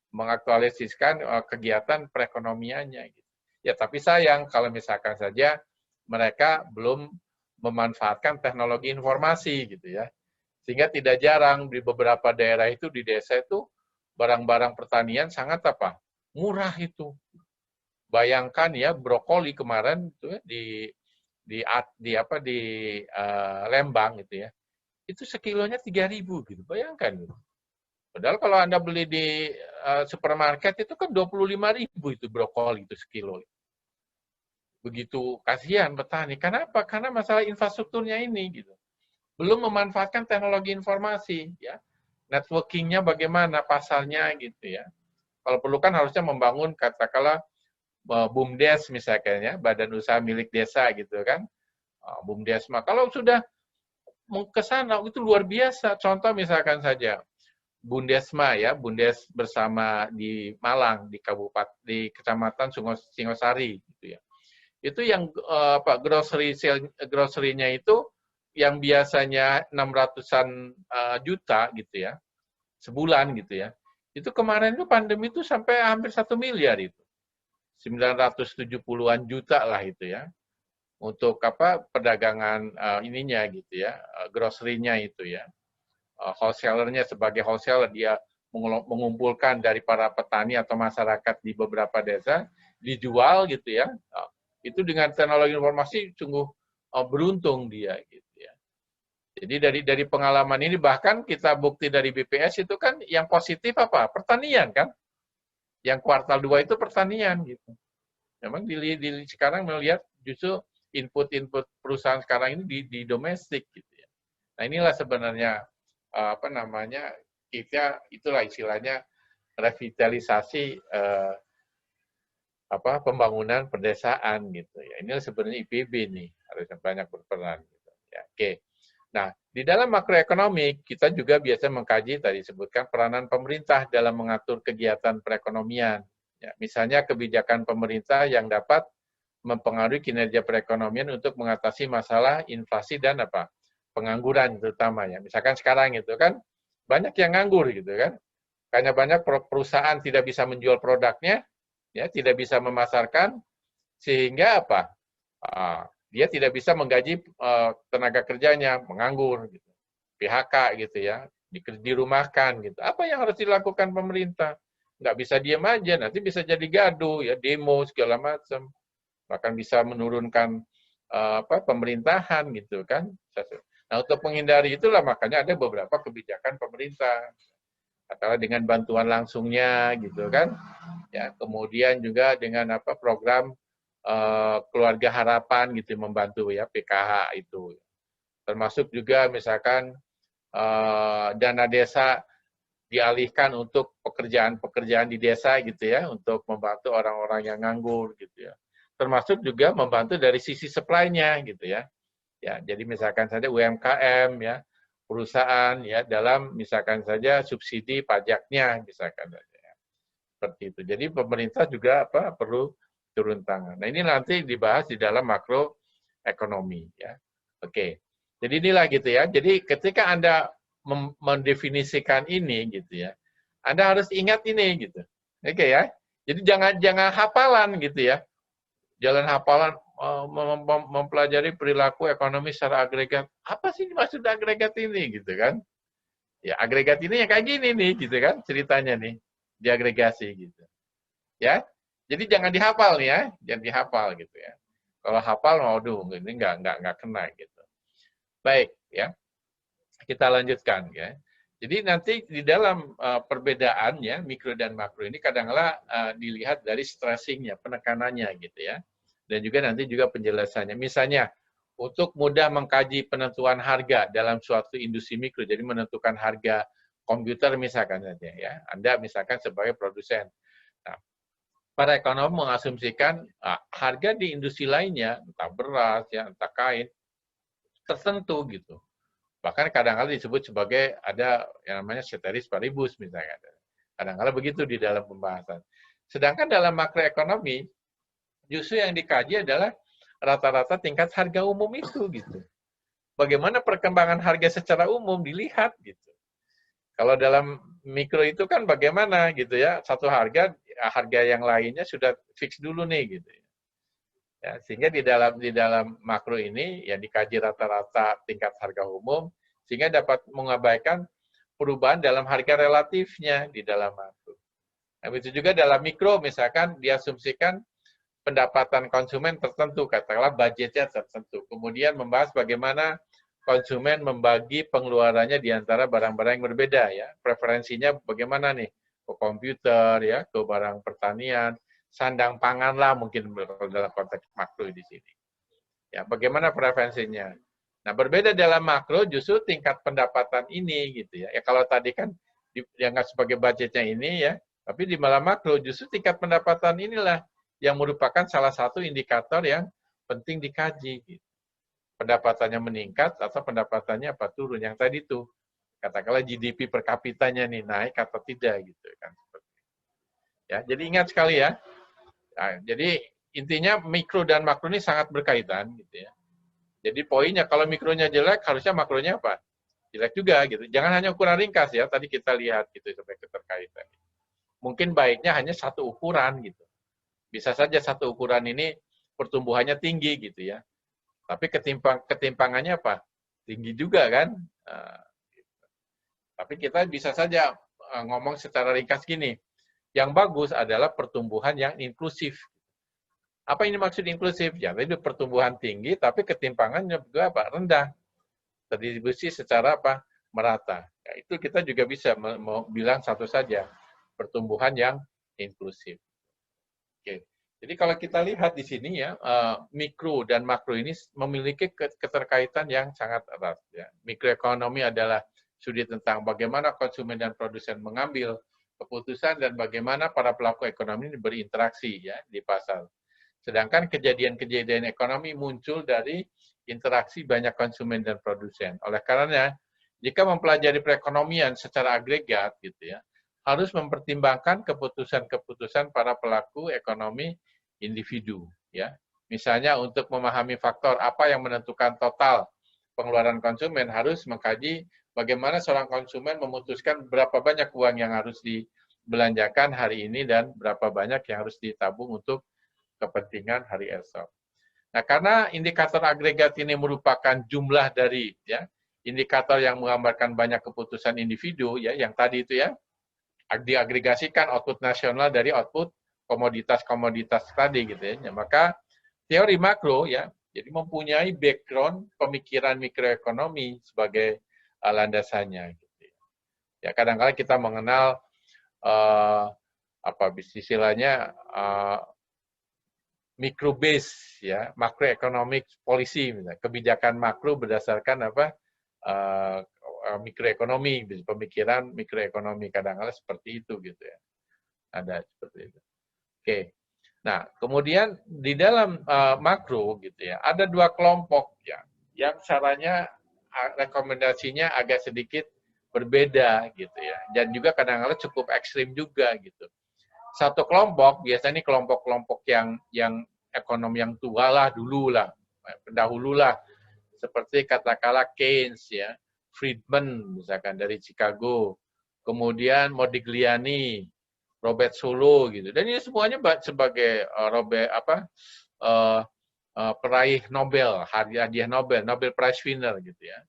[SPEAKER 1] mengaktualisasikan kegiatan perekonomiannya gitu. Ya, tapi sayang kalau misalkan saja mereka belum memanfaatkan teknologi informasi gitu ya. Sehingga tidak jarang di beberapa daerah itu di desa itu barang-barang pertanian sangat apa? Murah itu. Bayangkan ya brokoli kemarin itu ya, di Lembang gitu ya. Itu sekilonya 3.000 gitu. Bayangkan gitu. Padahal kalau Anda beli di supermarket itu kan 25.000 itu brokoli itu sekilo. Begitu kasihan petani. Kenapa? Karena masalah infrastrukturnya ini gitu. Belum memanfaatkan teknologi informasi ya. Networking-nya bagaimana, pasarnya gitu ya. Kalau perlu kan harusnya membangun katakanlah BUMDes misalkan ya, badan usaha milik desa gitu kan. BUMDesma. Kalau sudah ke sana itu luar biasa. Contoh misalkan saja Bundesma ya, Bundes bersama di Malang di di Kecamatan Singosari gitu ya. Itu yang grocery-nya itu yang biasanya 600-an juta gitu ya. Sebulan gitu ya. Itu kemarin itu pandemi itu sampai hampir 1 miliar itu. 970-an juta lah itu ya. Untuk apa perdagangan ininya gitu ya, grocery-nya itu ya. Wholesalernya sebagai wholesaler dia mengumpulkan dari para petani atau masyarakat di beberapa desa dijual gitu ya. Itu dengan teknologi informasi sungguh beruntung dia gitu ya. Jadi dari pengalaman ini bahkan kita bukti dari BPS itu kan yang positif apa? Pertanian kan. Yang kuartal 2 itu pertanian gitu. Memang sekarang melihat justru input perusahaan sekarang ini di domestik gitu ya. Nah, inilah sebenarnya apa namanya kita itulah istilahnya revitalisasi pembangunan pedesaan gitu ya. Ini sebenarnya IPB nih harusnya banyak berperan gitu ya. Oke. Nah, di dalam makroekonomi kita juga biasa mengkaji tadi disebutkan peranan pemerintah dalam mengatur kegiatan perekonomian. Ya, misalnya kebijakan pemerintah yang dapat mempengaruhi kinerja perekonomian untuk mengatasi masalah inflasi dan apa? Pengangguran terutama ya. Misalkan sekarang itu kan banyak yang nganggur gitu kan. Karena banyak perusahaan tidak bisa menjual produknya, ya, tidak bisa memasarkan sehingga apa? Dia tidak bisa menggaji tenaga kerjanya, menganggur gitu. PHK gitu ya, dirumahkan gitu. Apa yang harus dilakukan pemerintah? Nggak bisa diam aja, nanti bisa jadi gaduh ya, demo segala macam. Bahkan bisa menurunkan pemerintahan gitu kan. Nah, untuk menghindari itulah makanya ada beberapa kebijakan pemerintah. Katakanlah dengan bantuan langsungnya gitu kan. Ya, kemudian juga dengan program keluarga harapan gitu membantu ya PKH itu. Termasuk juga misalkan dana desa dialihkan untuk pekerjaan-pekerjaan di desa gitu ya, untuk membantu orang-orang yang nganggur gitu ya. Termasuk juga membantu dari sisi supply-nya gitu ya. Ya, jadi misalkan saja UMKM ya, perusahaan ya dalam misalkan saja subsidi pajaknya misalkan saja. Ya. Seperti itu. Jadi pemerintah juga perlu turun tangan. Nah, ini nanti dibahas di dalam makroekonomi ya. Oke. Jadi inilah gitu ya. Jadi ketika Anda mendefinisikan ini gitu ya, Anda harus ingat ini gitu. Oke ya. Jadi jangan hafalan gitu ya. Jalan hafalan mempelajari perilaku ekonomi secara agregat. Apa sih maksud agregat ini gitu kan? Ya agregat ini yang kayak gini nih gitu kan ceritanya nih, diagregasi gitu. Ya. Jadi jangan dihafal nih ya, jangan dihafal gitu ya. Kalau hafal, waduh, ini nggak kena gitu. Baik ya, kita lanjutkan ya. Jadi nanti di dalam perbedaan ya mikro dan makro ini kadang-kala dilihat dari stressingnya, penekanannya gitu ya. Dan juga nanti juga penjelasannya. Misalnya untuk mudah mengkaji penentuan harga dalam suatu industri mikro, jadi menentukan harga komputer misalkan saja ya. Anda misalkan sebagai produsen. Nah, para ekonom mengasumsikan harga di industri lainnya, entah beras ya, entah kain, tertentu gitu. Bahkan kadang-kadang disebut sebagai ada yang namanya ceteris paribus misalnya. Kadang-kadang begitu di dalam pembahasan. Sedangkan dalam makroekonomi, justru yang dikaji adalah rata-rata tingkat harga umum itu gitu. Bagaimana perkembangan harga secara umum dilihat gitu. Kalau dalam mikro itu kan bagaimana gitu ya, satu harga yang lainnya sudah fix dulu nih gitu. Ya, sehingga di dalam makro ini ya dikaji rata-rata tingkat harga umum sehingga dapat mengabaikan perubahan dalam harga relatifnya di dalam makro. Nah, itu juga dalam mikro misalkan diasumsikan pendapatan konsumen tertentu, katakanlah budgetnya tertentu. Kemudian membahas bagaimana konsumen membagi pengeluarannya di antara barang-barang yang berbeda ya. Preferensinya bagaimana nih? Ke komputer ya, ke barang pertanian, sandang pangan lah mungkin dalam konteks makro di sini. Ya, bagaimana preferensinya? Nah, berbeda dalam makro justru tingkat pendapatan ini gitu ya. Ya kalau tadi kan dianggap sebagai budgetnya ini ya, tapi di dalam makro justru tingkat pendapatan inilah yang merupakan salah satu indikator yang penting dikaji. Gitu. Pendapatannya meningkat atau pendapatannya apa turun? Yang tadi tuh katakanlah GDP per kapitanya nih naik atau tidak gitu kan. Ya, jadi ingat sekali ya. Nah, jadi intinya mikro dan makro ini sangat berkaitan gitu ya. Jadi poinnya kalau mikronya jelek harusnya makronya apa? Jelek juga gitu. Jangan hanya ukuran ringkas ya. Tadi kita lihat gitu sampai keterkaitan. Mungkin baiknya hanya satu ukuran gitu. Bisa saja satu ukuran ini pertumbuhannya tinggi gitu ya. Tapi ketimpangannya apa? Tinggi juga kan? Tapi kita bisa saja ngomong secara ringkas gini. Yang bagus adalah pertumbuhan yang inklusif. Apa ini maksud inklusif? Ya, itu pertumbuhan tinggi, tapi ketimpangannya juga apa? Rendah. Terdistribusi secara apa? Merata. Ya, itu kita juga bisa bilang satu saja, pertumbuhan yang inklusif. Oke. Jadi kalau kita lihat di sini ya, mikro dan makro ini memiliki keterkaitan yang sangat erat. Ya. Mikroekonomi adalah studi tentang bagaimana konsumen dan produsen mengambil keputusan dan bagaimana para pelaku ekonomi ini berinteraksi ya di pasar. Sedangkan kejadian-kejadian ekonomi muncul dari interaksi banyak konsumen dan produsen. Oleh karenanya, jika mempelajari perekonomian secara agregat, gitu ya, harus mempertimbangkan keputusan-keputusan para pelaku ekonomi individu. Ya, misalnya untuk memahami faktor apa yang menentukan total pengeluaran konsumen, harus mengkaji bagaimana seorang konsumen memutuskan berapa banyak uang yang harus dibelanjakan hari ini dan berapa banyak yang harus ditabung untuk kepentingan hari esok. Nah, karena indikator agregat ini merupakan jumlah dari ya indikator yang menggambarkan banyak keputusan individu ya yang tadi itu ya diagregasikan output nasional dari output komoditas-komoditas tadi gitu ya. Maka teori makro ya jadi mempunyai background pemikiran mikroekonomi sebagai landasannya gitu ya. Ya kadang-kadang kita mengenal apa istilahnya micro base ya macroeconomic policy misalnya kebijakan makro berdasarkan apa mikroekonomi pemikiran mikroekonomi kadang-kadang seperti itu gitu ya ada seperti itu. Oke, nah kemudian di dalam makro gitu ya ada dua kelompok ya yang caranya rekomendasinya agak sedikit berbeda gitu ya dan juga kadang-kadang cukup ekstrim juga gitu. Satu kelompok biasanya ini kelompok-kelompok yang ekonom yang tua lah dulu lah pendahulu lah seperti katakanlah Keynes ya Friedman misalkan dari Chicago kemudian Modigliani Robert Solow gitu dan ini semuanya sebagai peraih Nobel, hadiah Nobel, Nobel Prize winner gitu ya.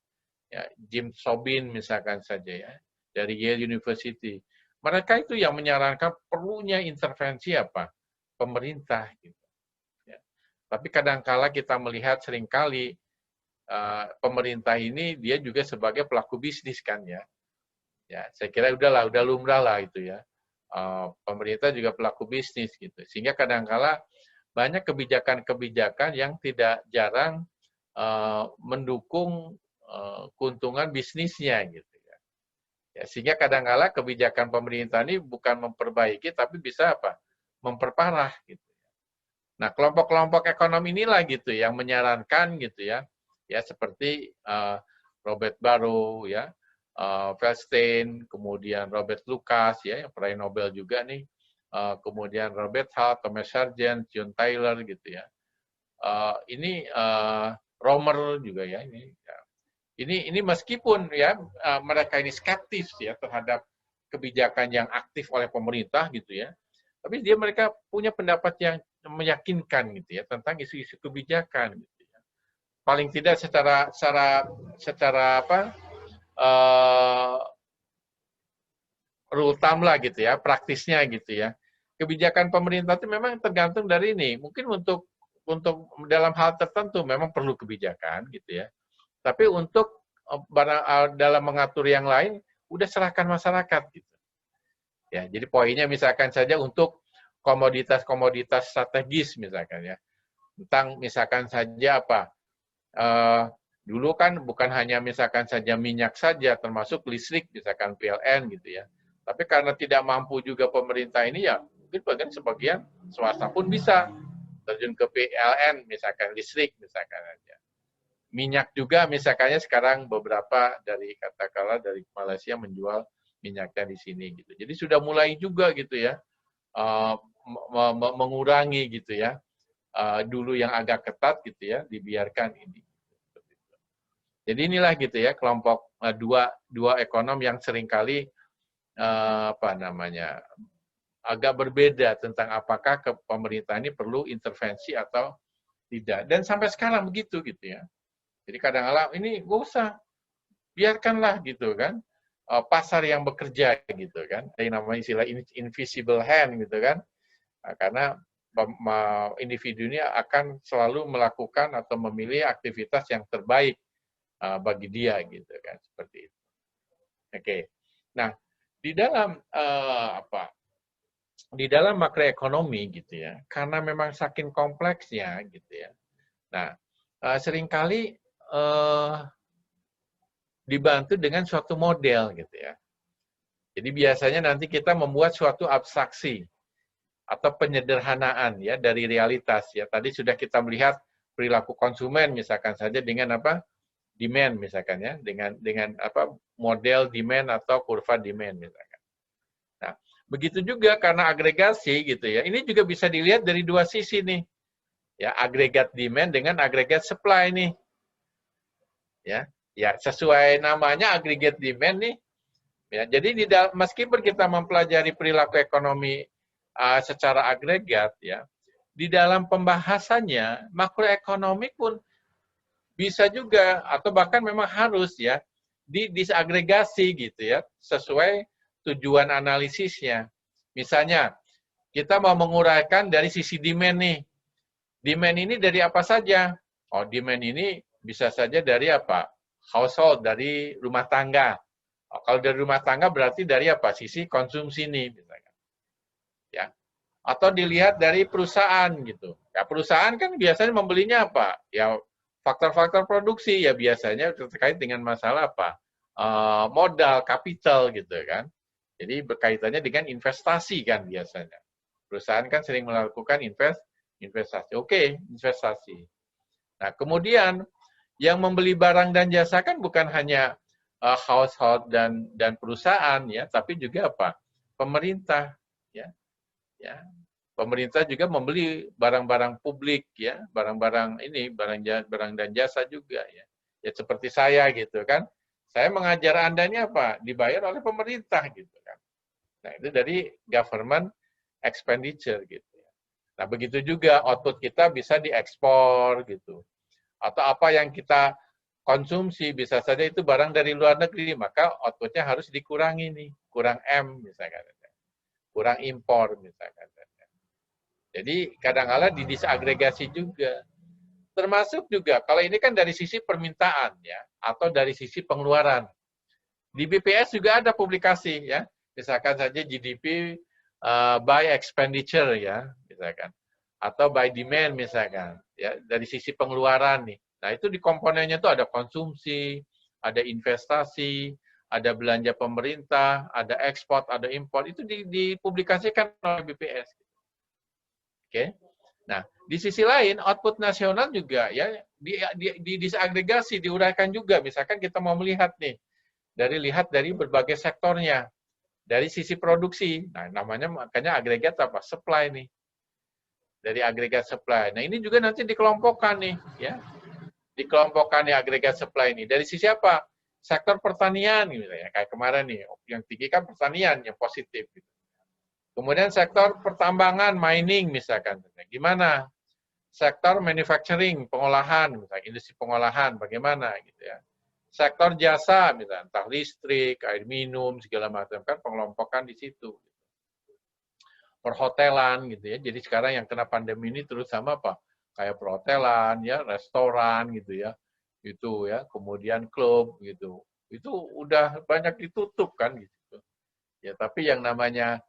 [SPEAKER 1] Ya, Jim Sobin misalkan saja ya, dari Yale University. Mereka itu yang menyarankan perlunya intervensi apa? Pemerintah gitu. Ya. Tapi kadangkala kita melihat seringkali pemerintah ini dia juga sebagai pelaku bisnis kan ya. Ya, saya kira udah lumrah lah itu ya. Pemerintah juga pelaku bisnis gitu. Sehingga kadangkala banyak kebijakan-kebijakan yang tidak jarang mendukung keuntungan bisnisnya gitu ya. Ya, sehingga kadangkala kebijakan pemerintah ini bukan memperbaiki tapi bisa apa? Memperparah gitu. Nah, kelompok-kelompok ekonomi inilah gitu yang menyarankan gitu ya. Ya seperti Robert Barro ya, Feldstein, kemudian Robert Lucas ya yang peraih Nobel juga nih. Kemudian Robert Hall, Thomas Sargent, John Taylor gitu ya. Ini Romer juga ya ini. Ya. Ini meskipun ya mereka ini skeptis ya terhadap kebijakan yang aktif oleh pemerintah gitu ya, tapi mereka punya pendapat yang meyakinkan gitu ya tentang isu-isu kebijakan gitu ya. Paling tidak secara apa rule thumb lah gitu ya, praktisnya gitu ya. Kebijakan pemerintah itu memang tergantung dari ini. Mungkin untuk dalam hal tertentu memang perlu kebijakan gitu ya. Tapi untuk dalam mengatur yang lain udah serahkan masyarakat gitu. Ya, jadi poinnya misalkan saja untuk komoditas-komoditas strategis misalkan ya. Tentang misalkan saja apa? Dulu kan bukan hanya misalkan saja minyak saja, termasuk listrik misalkan PLN gitu ya. Tapi karena tidak mampu juga pemerintah ini ya, mungkin bagian sebagian swasta pun bisa terjun ke PLN misalkan listrik misalkan aja. Minyak juga misalkannya sekarang beberapa dari katakanlah dari Malaysia menjual minyaknya di sini gitu. Jadi sudah mulai juga gitu ya mengurangi gitu ya dulu yang agak ketat gitu ya dibiarkan ini. Jadi inilah gitu ya kelompok dua ekonom yang seringkali apa namanya agak berbeda tentang apakah pemerintah ini perlu intervensi atau tidak. Dan sampai sekarang begitu gitu ya. Jadi kadang-kadang ini gak usah, biarkanlah gitu kan pasar yang bekerja gitu kan. Ada yang namanya istilah invisible hand gitu kan. Nah, karena individu ini akan selalu melakukan atau memilih aktivitas yang terbaik bagi dia gitu kan seperti itu. Oke. Nah, di dalam di dalam makroekonomi gitu ya, karena memang saking kompleksnya gitu ya. Nah, seringkali dibantu dengan suatu model gitu ya. Jadi biasanya nanti kita membuat suatu abstraksi atau penyederhanaan ya dari realitas ya. Tadi sudah kita melihat perilaku konsumen misalkan saja dengan apa? Demand misalkan ya, dengan apa? Model demand atau kurva demand misalkan. Nah, begitu juga karena agregasi gitu ya. Ini juga bisa dilihat dari dua sisi nih. Ya, agregat demand dengan agregat supply nih. Ya, sesuai namanya aggregate demand nih. Ya, jadi meskipun kita mempelajari perilaku ekonomi secara agregat ya, di dalam pembahasannya makroekonomi pun bisa juga atau bahkan memang harus ya disagregasi gitu ya sesuai tujuan analisisnya. Misalnya kita mau menguraikan dari sisi demand nih. Demand ini dari apa saja? Oh, demand ini bisa saja dari apa? Household, dari rumah tangga. Oh, kalau dari rumah tangga berarti dari apa? Sisi konsumsi nih misalkan. Ya. Atau dilihat dari perusahaan gitu. Ya, perusahaan kan biasanya membelinya apa? Ya faktor-faktor produksi ya biasanya terkait dengan masalah apa? Modal, kapital gitu kan. Jadi berkaitannya dengan investasi kan biasanya. Perusahaan kan sering melakukan investasi. Oke, investasi. Nah, kemudian yang membeli barang dan jasa kan bukan hanya household dan perusahaan ya, tapi juga apa? Pemerintah ya. Ya. Pemerintah juga membeli barang-barang publik ya, barang-barang ini, barang dan jasa juga ya. Ya seperti saya gitu kan. Saya mengajar Anda ini apa? Dibayar oleh pemerintah gitu kan. Nah, itu dari government expenditure gitu ya. Nah, begitu juga output kita bisa diekspor gitu. Atau apa yang kita konsumsi bisa saja itu barang dari luar negeri, maka outputnya harus dikurangi nih, kurang M misalkan, kurang impor misalkan. Jadi kadang-kala didisagregasi juga. Termasuk juga kalau ini kan dari sisi permintaan ya, atau dari sisi pengeluaran. Di BPS juga ada publikasi ya, misalkan saja GDP by expenditure ya, misalkan, atau by demand misalkan, ya dari sisi pengeluaran nih. Nah itu di komponennya itu ada konsumsi, ada investasi, ada belanja pemerintah, ada ekspor, ada impor, itu dipublikasikan oleh BPS. Oke. Nah, di sisi lain output nasional juga ya disagregasi, diuraikan juga. Misalkan kita mau melihat nih lihat dari berbagai sektornya, dari sisi produksi. Nah, namanya makanya agregat apa? Supply nih. Dari agregat supply. Nah, ini juga nanti dikelompokkan nih, ya. Dikelompokkan nih agregat supply ini. Dari sisi apa? Sektor pertanian gitu ya. Kayak kemarin nih, yang tinggi kan pertanian yang positif gitu. Kemudian sektor pertambangan, mining misalkan. Gimana? Sektor manufacturing, pengolahan, misalnya industri pengolahan, bagaimana gitu ya. Sektor jasa, misalnya entah listrik, air minum, segala macam, kan pengelompokan di situ. Perhotelan gitu ya. Jadi sekarang yang kena pandemi ini terus sama apa? Kayak perhotelan, ya, restoran gitu ya. Itu ya, kemudian klub gitu. Itu udah banyak ditutup kan gitu. Ya, tapi yang namanya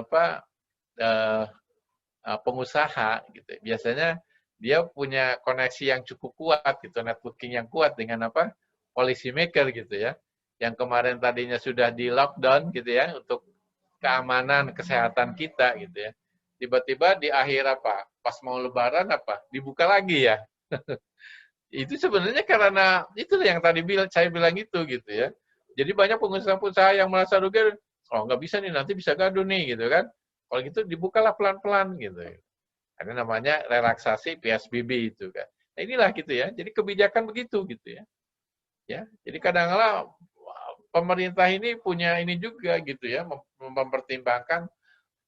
[SPEAKER 1] apa? Pengusaha gitu. Biasanya dia punya koneksi yang cukup kuat gitu, networking yang kuat dengan apa? Policy maker gitu ya. Yang kemarin tadinya sudah di lockdown gitu ya untuk keamanan kesehatan kita gitu ya. Tiba-tiba di akhir apa? Pas mau lebaran apa? Dibuka lagi ya. Itu sebenarnya karena itu yang tadi saya bilang itu gitu ya. Jadi banyak pengusaha-pengusaha yang merasa rugi, oh nggak bisa nih, nanti bisa gaduh nih gitu kan. Kalau gitu dibukalah pelan-pelan gitu. Ada namanya relaksasi PSBB itu kan. Nah, inilah gitu ya. Jadi kebijakan begitu gitu ya. Ya, jadi kadang-kadang pemerintah ini punya ini juga gitu ya, mempertimbangkan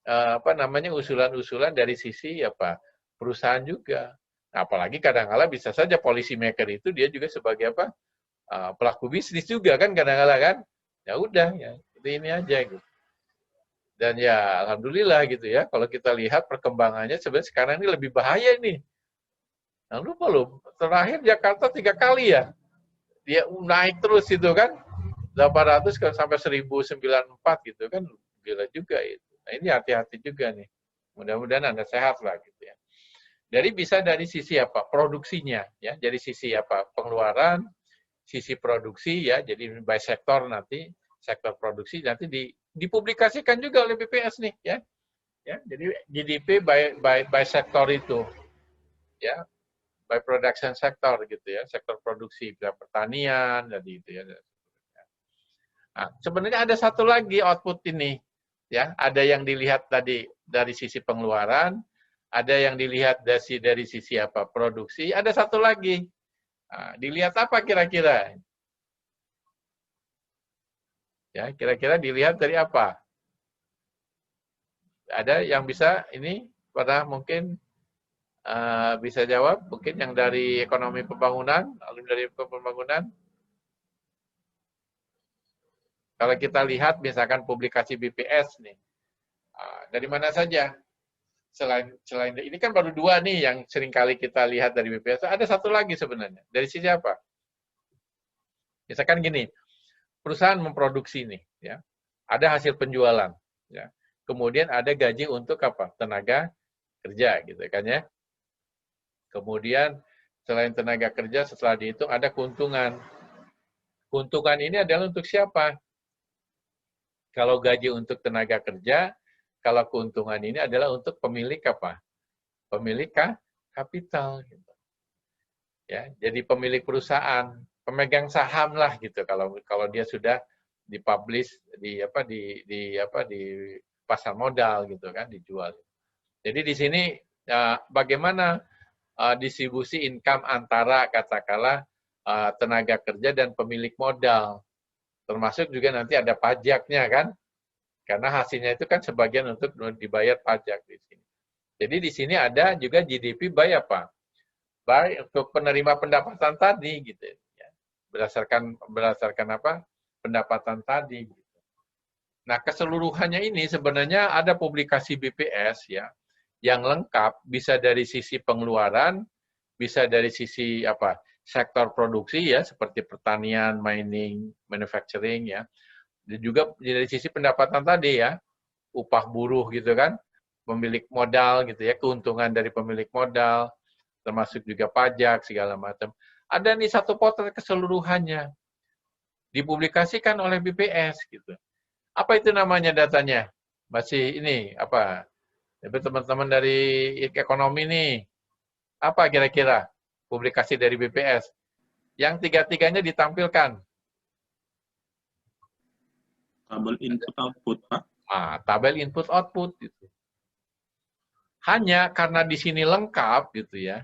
[SPEAKER 1] apa namanya usulan-usulan dari sisi apa perusahaan juga. Nah, apalagi kadang-kadang bisa saja policy maker itu dia juga sebagai apa pelaku bisnis juga kan kadang-kadang kan. Ya udah ya, ini aja gitu. Dan ya alhamdulillah gitu ya, kalau kita lihat perkembangannya sebenarnya sekarang ini lebih bahaya nih. Nah, lupa loh, terakhir Jakarta 3 kali ya, dia naik terus itu kan, 800 sampai 1094 gitu kan, gila juga itu. Nah ini hati-hati juga nih, mudah-mudahan Anda sehat lah gitu ya. Jadi bisa dari sisi apa, produksinya ya, dari sisi apa, pengeluaran, sisi produksi ya, jadi by sektor nanti, sektor produksi nanti dipublikasikan juga oleh BPS nih ya. Ya, jadi GDP by sektor itu ya, by production sector gitu ya, sektor produksi, bisa pertanian jadi itu ya. Nah, sebenarnya ada satu lagi output ini ya, ada yang dilihat tadi dari sisi pengeluaran, ada yang dilihat dari sisi apa produksi, ada satu lagi. Nah, dilihat apa kira-kira? Ya, kira-kira dilihat dari apa? Ada yang bisa ini pada mungkin bisa jawab? Mungkin yang dari ekonomi pembangunan, dari pembangunan. Kalau kita lihat misalkan publikasi BPS nih, dari mana saja? Selain ini kan baru 2 nih yang sering kali kita lihat dari BPS. Ada satu lagi sebenarnya. Dari sisi apa? Misalkan gini, perusahaan memproduksi nih, ya, ada hasil penjualan, ya. Kemudian ada gaji untuk apa? Tenaga kerja, gitu kan ya. Kemudian selain tenaga kerja, setelah dihitung ada keuntungan. Keuntungan ini adalah untuk siapa? Kalau gaji untuk tenaga kerja, kalau keuntungan ini adalah untuk pemilik apa? Pemilik kapital. Gitu. Ya, jadi pemilik perusahaan, pemegang saham lah gitu. Kalau dia sudah dipublish di pasar modal gitu kan, dijual. Jadi di sini bagaimana distribusi income antara katakanlah tenaga kerja dan pemilik modal. Termasuk juga nanti ada pajaknya kan, karena hasilnya itu kan sebagian untuk dibayar pajak di sini. Jadi di sini ada juga GDP by apa? By untuk penerima pendapatan tadi gitu ya. Berdasarkan apa? Pendapatan tadi. Nah, keseluruhannya ini sebenarnya ada publikasi BPS ya yang lengkap, bisa dari sisi pengeluaran, bisa dari sisi apa? Sektor produksi ya seperti pertanian, mining, manufacturing ya. Dan juga dari sisi pendapatan tadi ya, upah buruh gitu kan, pemilik modal gitu ya, keuntungan dari pemilik modal, termasuk juga pajak segala macam. Ada nih satu potret keseluruhannya dipublikasikan oleh BPS gitu. Apa itu namanya datanya? Masih ini apa? Jadi teman-teman dari ekonomi nih, apa kira-kira publikasi dari BPS? Yang tiga-tiganya ditampilkan.
[SPEAKER 4] Tabel input output, Pak.
[SPEAKER 1] Tabel input output gitu. Hanya karena di sini lengkap gitu ya,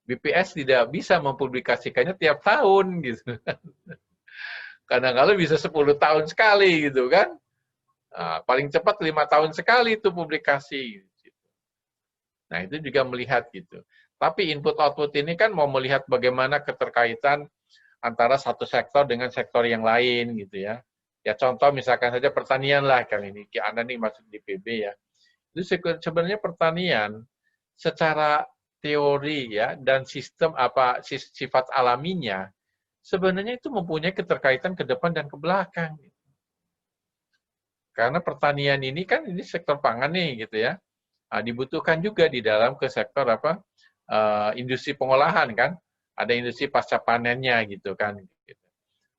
[SPEAKER 1] BPS tidak bisa mempublikasikannya tiap tahun gitu. Kadang-kadang bisa 10 tahun sekali gitu kan. Paling cepat 5 tahun sekali itu publikasi. Nah itu juga melihat gitu. Tapi input output ini kan mau melihat bagaimana keterkaitan antara satu sektor dengan sektor yang lain gitu ya. Ya contoh misalkan saja pertanian lah kali ini. Anda nih masuk di PB ya. Itu sebenarnya pertanian secara teori ya dan sistem apa sifat alaminya sebenarnya itu mempunyai keterkaitan ke depan dan ke belakang. Karena pertanian ini kan ini sektor pangan nih gitu ya. Dibutuhkan juga di dalam ke sektor apa industri pengolahan kan. Ada industri pasca panennya gitu kan.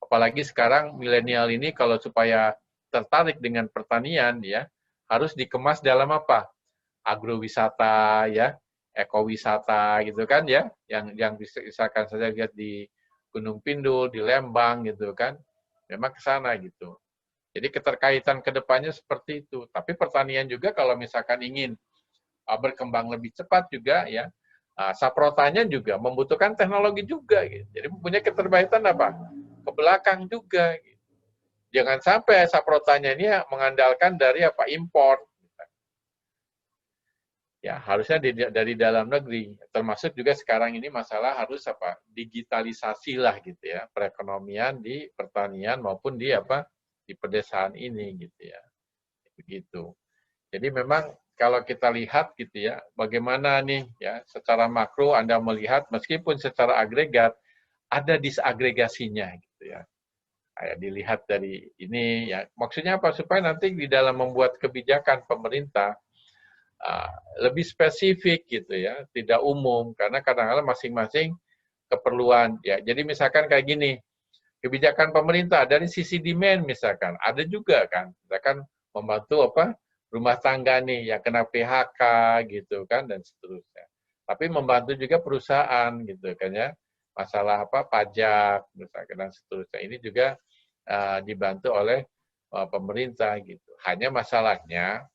[SPEAKER 1] Apalagi sekarang milenial ini kalau supaya tertarik dengan pertanian ya harus dikemas dalam apa? Agrowisata ya, ekowisata gitu kan ya, yang misalkan saja lihat di Gunung Pindul, di Lembang gitu kan, memang ke sana gitu. Jadi keterkaitan kedepannya seperti itu. Tapi pertanian juga kalau misalkan ingin berkembang lebih cepat juga ya, saprotanya juga membutuhkan teknologi juga. Gitu. Jadi punya keterkaitan apa? Ke belakang juga. Gitu. Jangan sampai saprotanya ini mengandalkan dari apa impor. Ya harusnya dari dalam negeri. Termasuk juga sekarang ini masalah harus apa digitalisasi lah gitu ya perekonomian di pertanian maupun di apa di pedesaan ini gitu ya. Begitu. Jadi memang kalau kita lihat gitu ya, bagaimana nih ya secara makro Anda melihat meskipun secara agregat ada disagregasinya gitu ya. Kayak dilihat dari ini ya, maksudnya apa supaya nanti di dalam membuat kebijakan pemerintah lebih spesifik gitu ya, tidak umum karena kadang-kadang masing-masing keperluan ya. Jadi misalkan kayak gini, kebijakan pemerintah dari sisi demand misalkan ada juga kan, misalkan membantu apa rumah tangga nih yang kena PHK gitu kan dan seterusnya. Tapi membantu juga perusahaan gitu kan ya, masalah apa pajak misalkan dan seterusnya. Ini juga dibantu oleh pemerintah gitu. Hanya masalahnya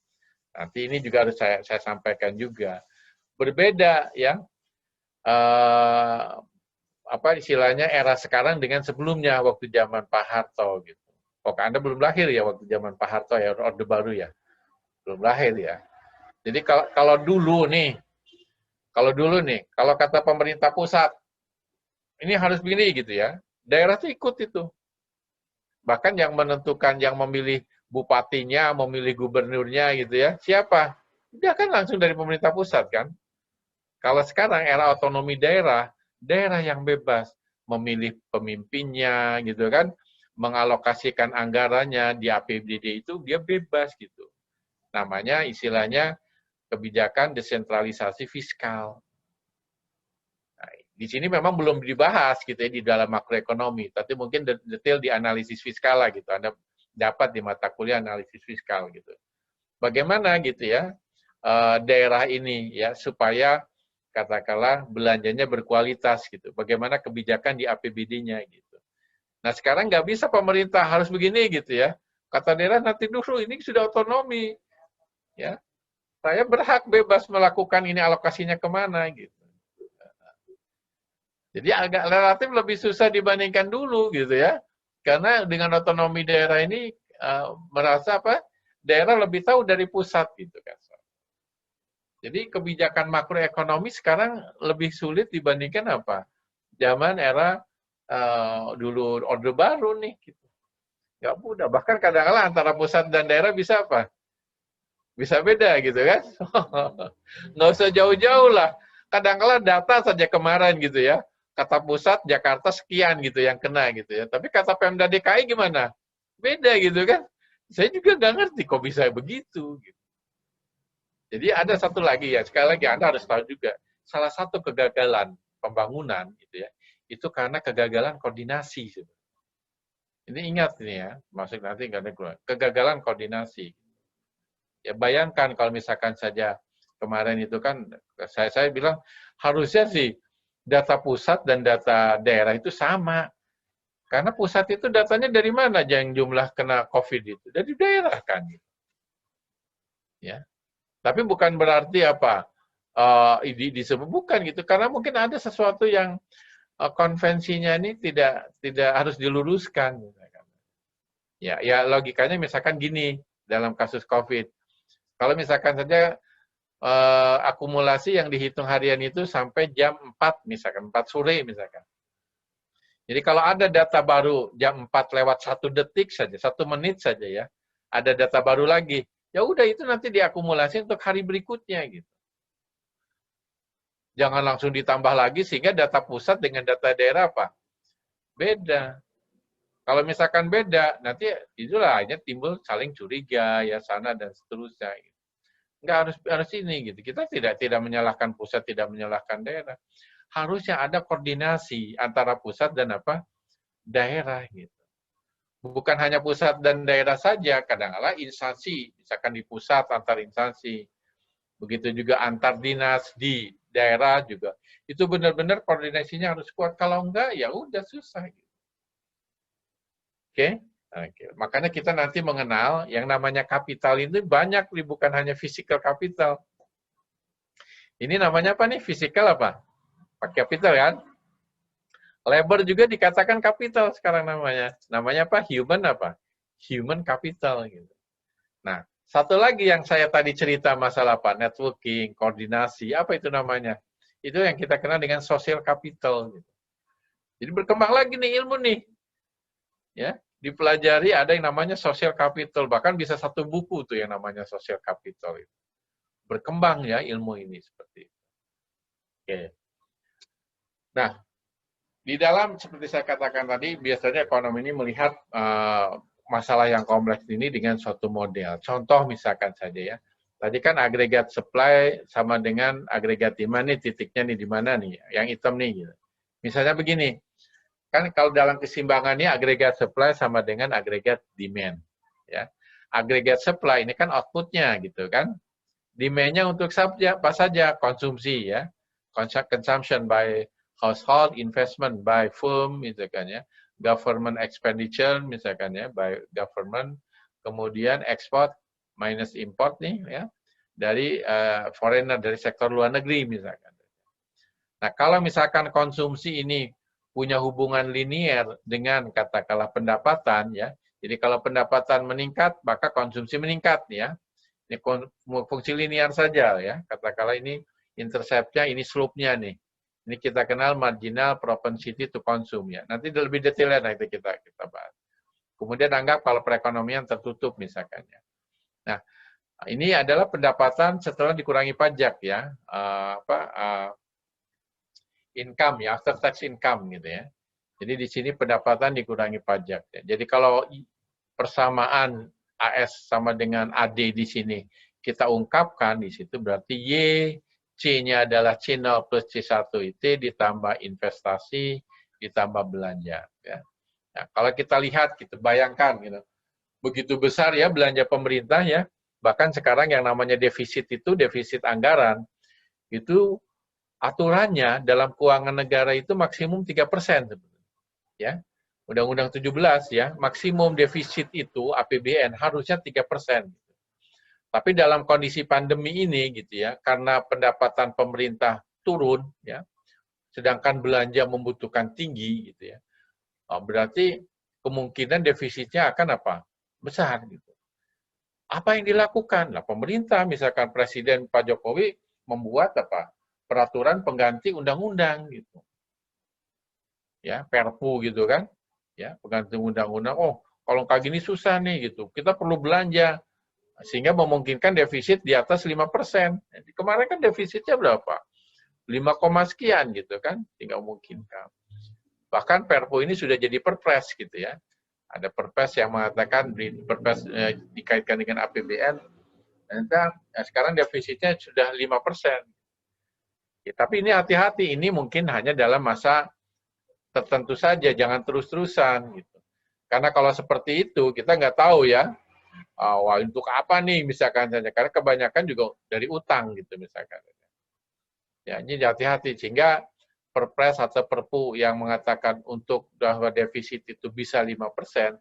[SPEAKER 1] nanti ini juga harus saya sampaikan juga berbeda ya apa istilahnya era sekarang dengan sebelumnya waktu zaman Pak Harto gitu. Pokoknya Anda belum lahir ya waktu zaman Pak Harto ya Orde Baru ya belum lahir ya. Jadi kalau dulu nih kalau kata pemerintah pusat ini harus begini gitu ya daerah tuh ikut itu. Bahkan yang menentukan yang memilih bupatinya, memilih gubernurnya gitu ya. Siapa? Dia kan langsung dari pemerintah pusat kan. Kalau sekarang era otonomi daerah, daerah yang bebas memilih pemimpinnya gitu kan, mengalokasikan anggarannya di APBD itu dia bebas gitu. Namanya istilahnya kebijakan desentralisasi fiskal. Nah, di sini memang belum dibahas gitu ya di dalam makroekonomi, tapi mungkin detail di analisis fiskal lah gitu. Anda dapat di mata kuliah analisis fiskal gitu. Bagaimana gitu ya daerah ini ya supaya katakanlah belanjanya berkualitas gitu. Bagaimana kebijakan di APBD-nya gitu. Nah sekarang nggak bisa pemerintah harus begini gitu ya. Kata daerah nanti dulu ini sudah otonomi ya. Saya berhak bebas melakukan ini alokasinya kemana gitu. Jadi agak relatif lebih susah dibandingkan dulu gitu ya. Karena dengan otonomi daerah ini merasa apa? Daerah lebih tahu dari pusat gitu kan. Jadi kebijakan makroekonomi sekarang lebih sulit dibandingkan apa? Zaman era dulu Orde Baru nih. Gitu. Nggak mudah. Bahkan kadang-kadang antara pusat dan daerah bisa apa? Bisa beda gitu kan? Nggak usah jauh-jauh lah. Kadang-kadang data saja kemarin gitu ya. Kata pusat Jakarta sekian gitu yang kena gitu ya. Tapi kata Pemda DKI gimana? Beda gitu kan? Saya juga nggak ngerti kok bisa begitu. Gitu. Jadi ada satu lagi ya, sekali lagi Anda harus tahu juga, salah satu kegagalan pembangunan gitu ya, itu karena kegagalan koordinasi. Ini ingat ini ya, masuk nanti nggak ada keluar. Kegagalan koordinasi. Ya bayangkan kalau misalkan saja kemarin itu kan, saya bilang harusnya sih data pusat dan data daerah itu sama. Karena pusat itu datanya dari mana yang jumlah kena COVID itu? Dari daerah kan. Ya. Tapi bukan berarti apa disebut bukan gitu, karena mungkin ada sesuatu yang konvensinya ini tidak harus diluruskan. Ya logikanya misalkan gini dalam kasus COVID, kalau misalkan saja akumulasi yang dihitung harian itu sampai jam 4 misalkan 4 sore misalkan. Jadi kalau ada data baru jam 4 lewat 1 detik saja, 1 menit saja ya, ada data baru lagi. Ya udah itu nanti diakumulasi untuk hari berikutnya gitu. Jangan langsung ditambah lagi sehingga data pusat dengan data daerah apa? Beda. Kalau misalkan beda, nanti itulah hanya timbul saling curiga ya sana dan seterusnya. Enggak harus ini gitu. Kita tidak menyalahkan pusat, tidak menyalahkan daerah. Harusnya ada koordinasi antara pusat dan apa? Daerah gitu. Bukan hanya pusat dan daerah saja, kadang-kadang instansi, misalkan di pusat antar instansi, begitu juga antar dinas di daerah juga. Itu benar-benar koordinasinya harus kuat. Kalau enggak, ya udah susah. Oke? Makanya kita nanti mengenal yang namanya kapital itu banyak, bukan hanya physical capital. Ini namanya apa nih? Physical apa? Pakai capital kan? Labor juga dikatakan capital sekarang namanya. Namanya apa? Human apa? Human capital. Gitu. Nah, satu lagi yang saya tadi cerita masalah apa? Networking, koordinasi, apa itu namanya? Itu yang kita kenal dengan social capital. Gitu. Jadi berkembang lagi nih ilmu nih. Ya, dipelajari ada yang namanya social capital. Bahkan bisa satu buku tuh yang namanya social capital. Berkembang ya ilmu ini seperti itu. Oke. Nah, di dalam seperti saya katakan tadi, biasanya ekonomi ini melihat masalah yang kompleks ini dengan suatu model. Contoh misalkan saja ya, tadi kan agregat supply sama dengan agregat demand nih titiknya nih di mana nih, yang hitam nih. Gitu. Misalnya begini, kan kalau dalam keseimbangannya agregat supply sama dengan agregat demand. Ya, agregat supply ini kan outputnya gitu kan, demand-nya untuk apa saja konsumsi ya, consumption by household, investment by firm, misalkan ya, government expenditure, misalkan ya, by government, kemudian export minus import nih ya, dari foreigner, dari sektor luar negeri misalkan. Nah, kalau misalkan konsumsi ini punya hubungan linier dengan katakanlah pendapatan ya, jadi kalau pendapatan meningkat, maka konsumsi meningkat ya. Ini fungsi linier saja ya, katakanlah ini intercept-nya, ini slope-nya nih. Ini kita kenal marginal propensity to consume ya. Nanti lebih detailnya nanti kita bahas. Kemudian anggap kalau perekonomian tertutup misalkan ya. Nah, ini adalah pendapatan setelah dikurangi pajak ya. Income ya, after tax income gitu ya. Jadi di sini pendapatan dikurangi pajak ya. Jadi kalau persamaan AS sama dengan AD di sini kita ungkapkan di situ berarti Y, C-nya adalah C0 plus C1 IT ditambah investasi ditambah belanja. Ya. Nah, kalau kita lihat, kita bayangkan, gitu, begitu besar ya belanja pemerintah ya, bahkan sekarang yang namanya defisit itu, defisit anggaran, itu aturannya dalam keuangan negara itu maksimum 3%. Ya. Undang-Undang 17 ya, maksimum defisit itu APBN harusnya 3%. Tapi dalam kondisi pandemi ini gitu ya, karena pendapatan pemerintah turun ya, sedangkan belanja membutuhkan tinggi gitu ya. Berarti kemungkinan defisitnya akan apa? Besar gitu. Apa yang dilakukan? Nah, pemerintah misalkan Presiden Pak Jokowi membuat apa? Peraturan pengganti undang-undang gitu. Ya, Perpu gitu kan. Ya, pengganti undang-undang. Oh, kalau kayak gini susah nih gitu. Kita perlu belanja sehingga memungkinkan defisit di atas 5%. Jadi, kemarin kan defisitnya berapa? 5, sekian gitu kan, tinggal memungkinkan. Bahkan Perpu ini sudah jadi perpres gitu ya. Ada perpres yang mengatakan perpres dikaitkan dengan APBN, dan sekarang defisitnya sudah 5%. Ya, tapi ini hati-hati, ini mungkin hanya dalam masa tertentu saja, jangan terus-terusan gitu. Karena kalau seperti itu kita nggak tahu ya, wah untuk apa nih misalkan saja, karena kebanyakan juga dari utang gitu misalkan. Ya, ini hati-hati sehingga perpres atau perpu yang mengatakan untuk bahwa defisit itu bisa 5%,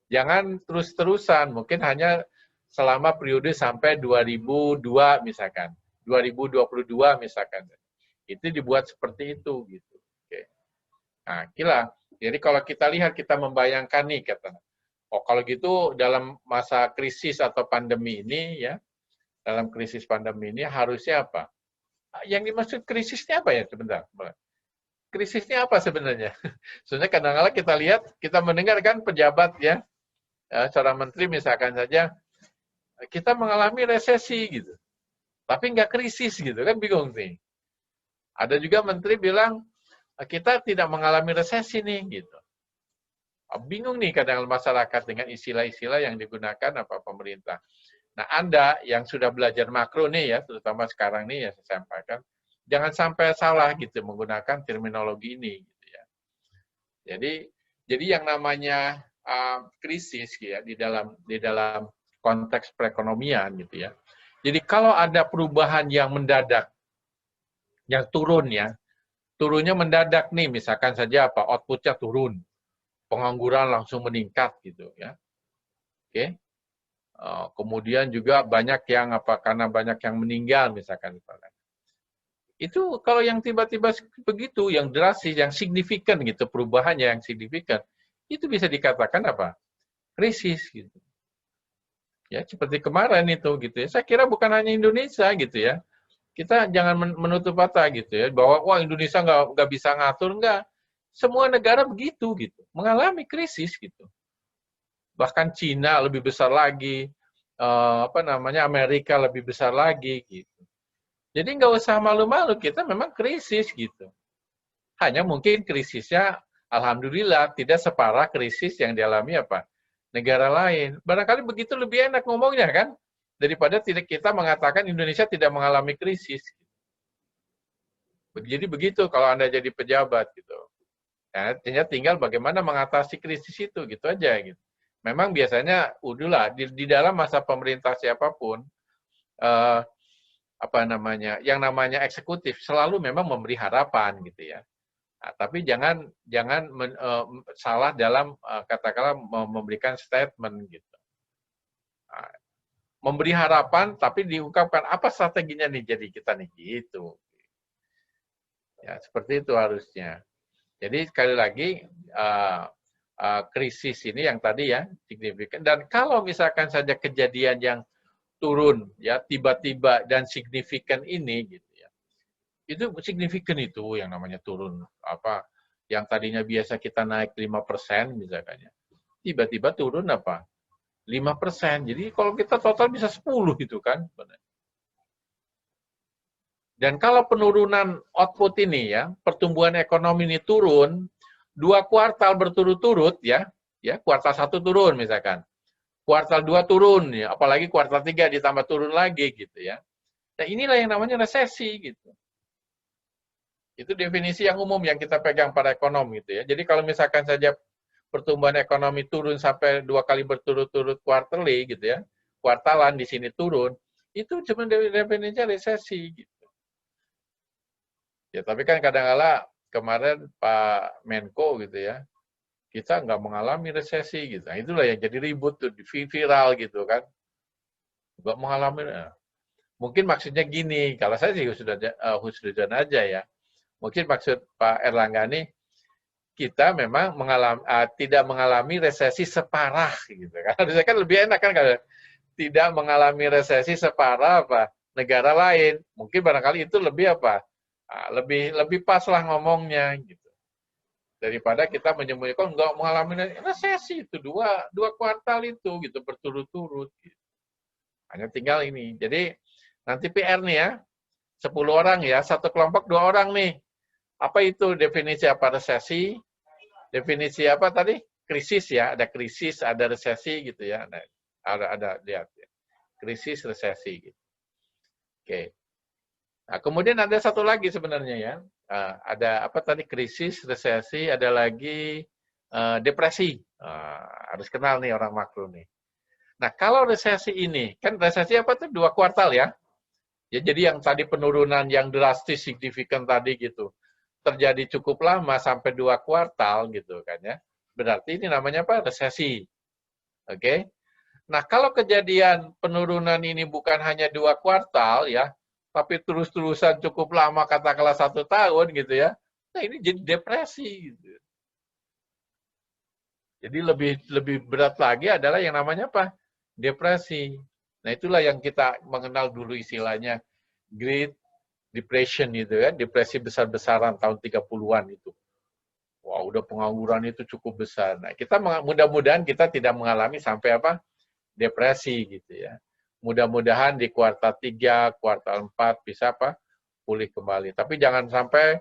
[SPEAKER 1] jangan terus-terusan, mungkin hanya selama periode sampai 2002 misalkan, 2022 misalkan. Itu dibuat seperti itu gitu. Oke. Nah, gila. Jadi kalau kita lihat, kita membayangkan nih kata, oh kalau gitu dalam masa krisis atau pandemi ini ya, dalam krisis pandemi ini harusnya apa? Yang dimaksud krisisnya apa ya sebentar? Krisisnya apa sebenarnya? Sebenarnya kadang-kadang kita lihat, kita mendengar kan pejabat ya, seorang menteri misalkan saja, kita mengalami resesi gitu, tapi nggak krisis gitu kan, bingung nih. Ada juga menteri bilang kita tidak mengalami resesi nih gitu. Bingung nih kadang masyarakat dengan istilah-istilah yang digunakan apa pemerintah. Nah, Anda yang sudah belajar makro nih ya, terutama sekarang nih ya saya sampaikan, jangan sampai salah gitu menggunakan terminologi ini gitu ya. Jadi yang namanya krisis ya di dalam konteks perekonomian gitu ya. Jadi kalau ada perubahan yang mendadak, yang turun ya, turunnya mendadak nih, misalkan saja apa outputnya turun, pengangguran langsung meningkat gitu ya. Oke. Kemudian juga banyak yang apa karena banyak yang meninggal misalkan. Itu kalau yang tiba-tiba begitu, yang drastis, yang signifikan gitu, perubahannya yang signifikan, itu bisa dikatakan apa? Krisis gitu. Ya, seperti kemarin itu gitu ya. Saya kira bukan hanya Indonesia gitu ya. Kita jangan menutup mata gitu ya, bahwa wah Indonesia nggak bisa ngatur, enggak. Semua negara begitu gitu, mengalami krisis gitu. Bahkan Cina lebih besar lagi, Amerika lebih besar lagi gitu. Jadi nggak usah malu-malu, kita memang krisis gitu. Hanya mungkin krisisnya, alhamdulillah tidak separah krisis yang dialami apa negara lain. Barangkali begitu lebih enak ngomongnya kan, daripada tidak kita mengatakan Indonesia tidak mengalami krisis. Jadi begitu kalau Anda jadi pejabat gitu. Ya, tinggal bagaimana mengatasi krisis itu gitu aja gitu. Memang biasanya udahlah di dalam masa pemerintah siapapun yang namanya eksekutif selalu memang memberi harapan gitu ya. Nah, tapi jangan salah dalam katakanlah memberikan statement gitu. Nah, memberi harapan tapi diungkapkan apa strateginya nih jadi kita nih gitu. Ya, seperti itu harusnya. Jadi sekali lagi krisis ini yang tadi ya signifikan, dan kalau misalkan saja kejadian yang turun ya tiba-tiba dan signifikan ini gitu ya. Itu signifikan itu yang namanya turun apa yang tadinya biasa kita naik 5% misalkan ya. Tiba-tiba turun apa? 5%. Jadi kalau kita total bisa 10 gitu kan. Dan kalau penurunan output ini ya, pertumbuhan ekonomi ini turun, 2 kuartal berturut-turut ya, kuartal 1 turun misalkan. Kuartal 2 turun ya, apalagi kuartal 3 ditambah turun lagi gitu ya. Nah, inilah yang namanya resesi gitu. Itu definisi yang umum yang kita pegang pada ekonomi gitu ya. Jadi kalau misalkan saja pertumbuhan ekonomi turun sampai 2 kali berturut-turut quarterly gitu ya, kuartalan di sini turun, itu cuma definisinya resesi gitu. Ya, tapi kan kadang-kala kemarin Pak Menko gitu ya, kita nggak mengalami resesi gitu. Nah, itulah yang jadi ribut tuh, viral gitu kan. Nggak mengalami. Mungkin maksudnya gini, kalau saya sih husnudzon aja ya. Mungkin maksud Pak Erlangga nih, kita memang tidak mengalami resesi separah gitu kan. Harusnya kan lebih enak kan kalau tidak mengalami resesi separah apa negara lain. Mungkin barangkali itu lebih apa? Lebih pas lah ngomongnya gitu. Daripada kita menyembunyikan nggak mengalami resesi itu dua kuartal itu gitu berturut-turut. Gitu. Hanya tinggal ini. Jadi nanti PR nih ya, 10 orang ya, satu kelompok 2 orang nih. Apa itu definisi apa resesi? Definisi apa tadi? Krisis ya, ada krisis, ada resesi gitu ya. Nah, ada lihat ya. Krisis, resesi gitu. Oke. Nah, kemudian ada satu lagi sebenarnya ya. Ada apa tadi? Krisis, resesi, ada lagi depresi. Harus kenal nih orang makro nih. Nah, kalau resesi ini, kan resesi apa tuh? 2 kuartal ya. Ya, jadi yang tadi penurunan yang drastis, signifikan tadi gitu, terjadi cukup lama sampai 2 kuartal gitu kan ya. Berarti ini namanya apa? Resesi. Oke. Nah, kalau kejadian penurunan ini bukan hanya 2 kuartal ya, tapi terus-terusan cukup lama, katakanlah 1 tahun gitu ya, nah ini jadi depresi gitu. Jadi lebih berat lagi adalah yang namanya apa? Depresi. Nah, itulah yang kita mengenal dulu istilahnya Great Depression gitu ya, depresi besar-besaran tahun 30-an itu. Wah, udah pengangguran itu cukup besar. Nah, kita mudah-mudahan kita tidak mengalami sampai apa? Depresi gitu ya. Mudah-mudahan di kuartal 3, kuartal 4 bisa apa? Pulih kembali. Tapi jangan sampai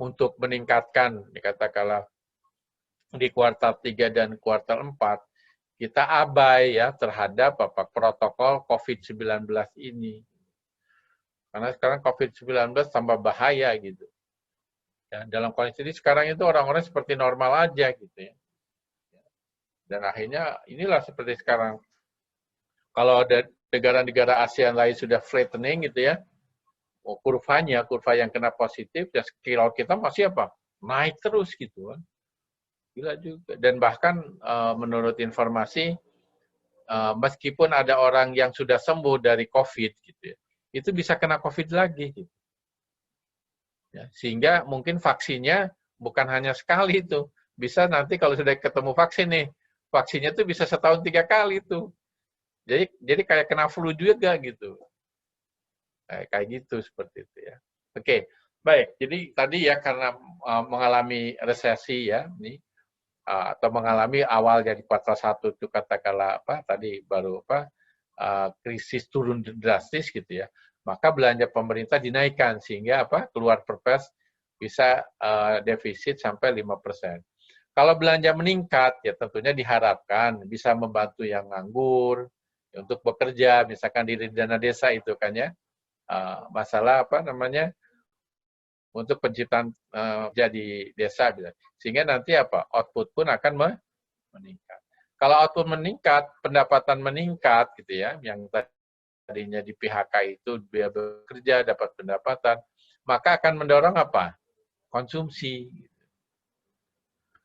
[SPEAKER 1] untuk meningkatkan, dikatakanlah di kuartal 3 dan kuartal 4, kita abai ya terhadap apa protokol COVID-19 ini. Karena sekarang COVID-19 tambah bahaya gitu. Ya, dalam kondisi ini sekarang itu orang-orang seperti normal aja gitu ya. Dan akhirnya inilah seperti sekarang. Kalau ada negara-negara ASEAN lain sudah flattening gitu ya, kurva yang kena positif, ya kalau kita masih apa? Naik terus gitu kan. Gila juga. Dan bahkan menurut informasi, meskipun ada orang yang sudah sembuh dari COVID gitu ya, itu bisa kena COVID lagi gitu. Ya, sehingga mungkin vaksinnya bukan hanya sekali itu, bisa nanti kalau sudah ketemu vaksin nih, vaksinnya tuh bisa setahun 3 kali tuh. Jadi kayak kena flu juga gitu. Kayak gitu seperti itu ya. Oke, baik. Jadi tadi ya karena mengalami resesi ya, nih atau mengalami awal dari kuartal 1 itu katakanlah apa tadi baru apa krisis turun drastis gitu ya. Maka belanja pemerintah dinaikkan sehingga apa keluar Perpres bisa defisit sampai 5%. Kalau belanja meningkat ya tentunya diharapkan bisa membantu yang nganggur untuk bekerja, misalkan di dana desa itu kan ya. Masalah apa namanya untuk penciptaan jadi desa sehingga nanti apa output pun akan meningkat. Kalau output meningkat, pendapatan meningkat gitu ya, yang tadinya di PHK itu biaya bekerja dapat pendapatan, maka akan mendorong apa? Konsumsi.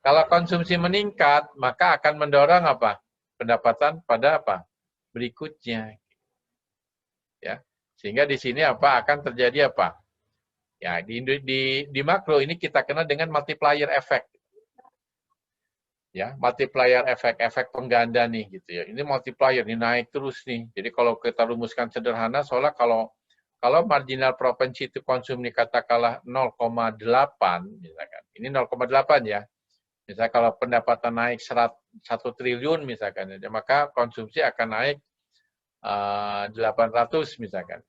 [SPEAKER 1] Kalau konsumsi meningkat, maka akan mendorong apa? Pendapatan pada apa? Berikutnya. Ya. Sehingga di sini apa akan terjadi apa? Ya, di makro ini kita kenal dengan multiplier effect. Ya, multiplier efek pengganda nih gitu ya. Ini multiplier ini naik terus nih. Jadi kalau kita rumuskan sederhana soalnya kalau marginal propensity to consume ini katakanlah 0,8 misalkan. Ini 0,8 ya. Misalnya kalau pendapatan naik 1 triliun misalkan, ya, maka konsumsi akan naik 800 misalkan.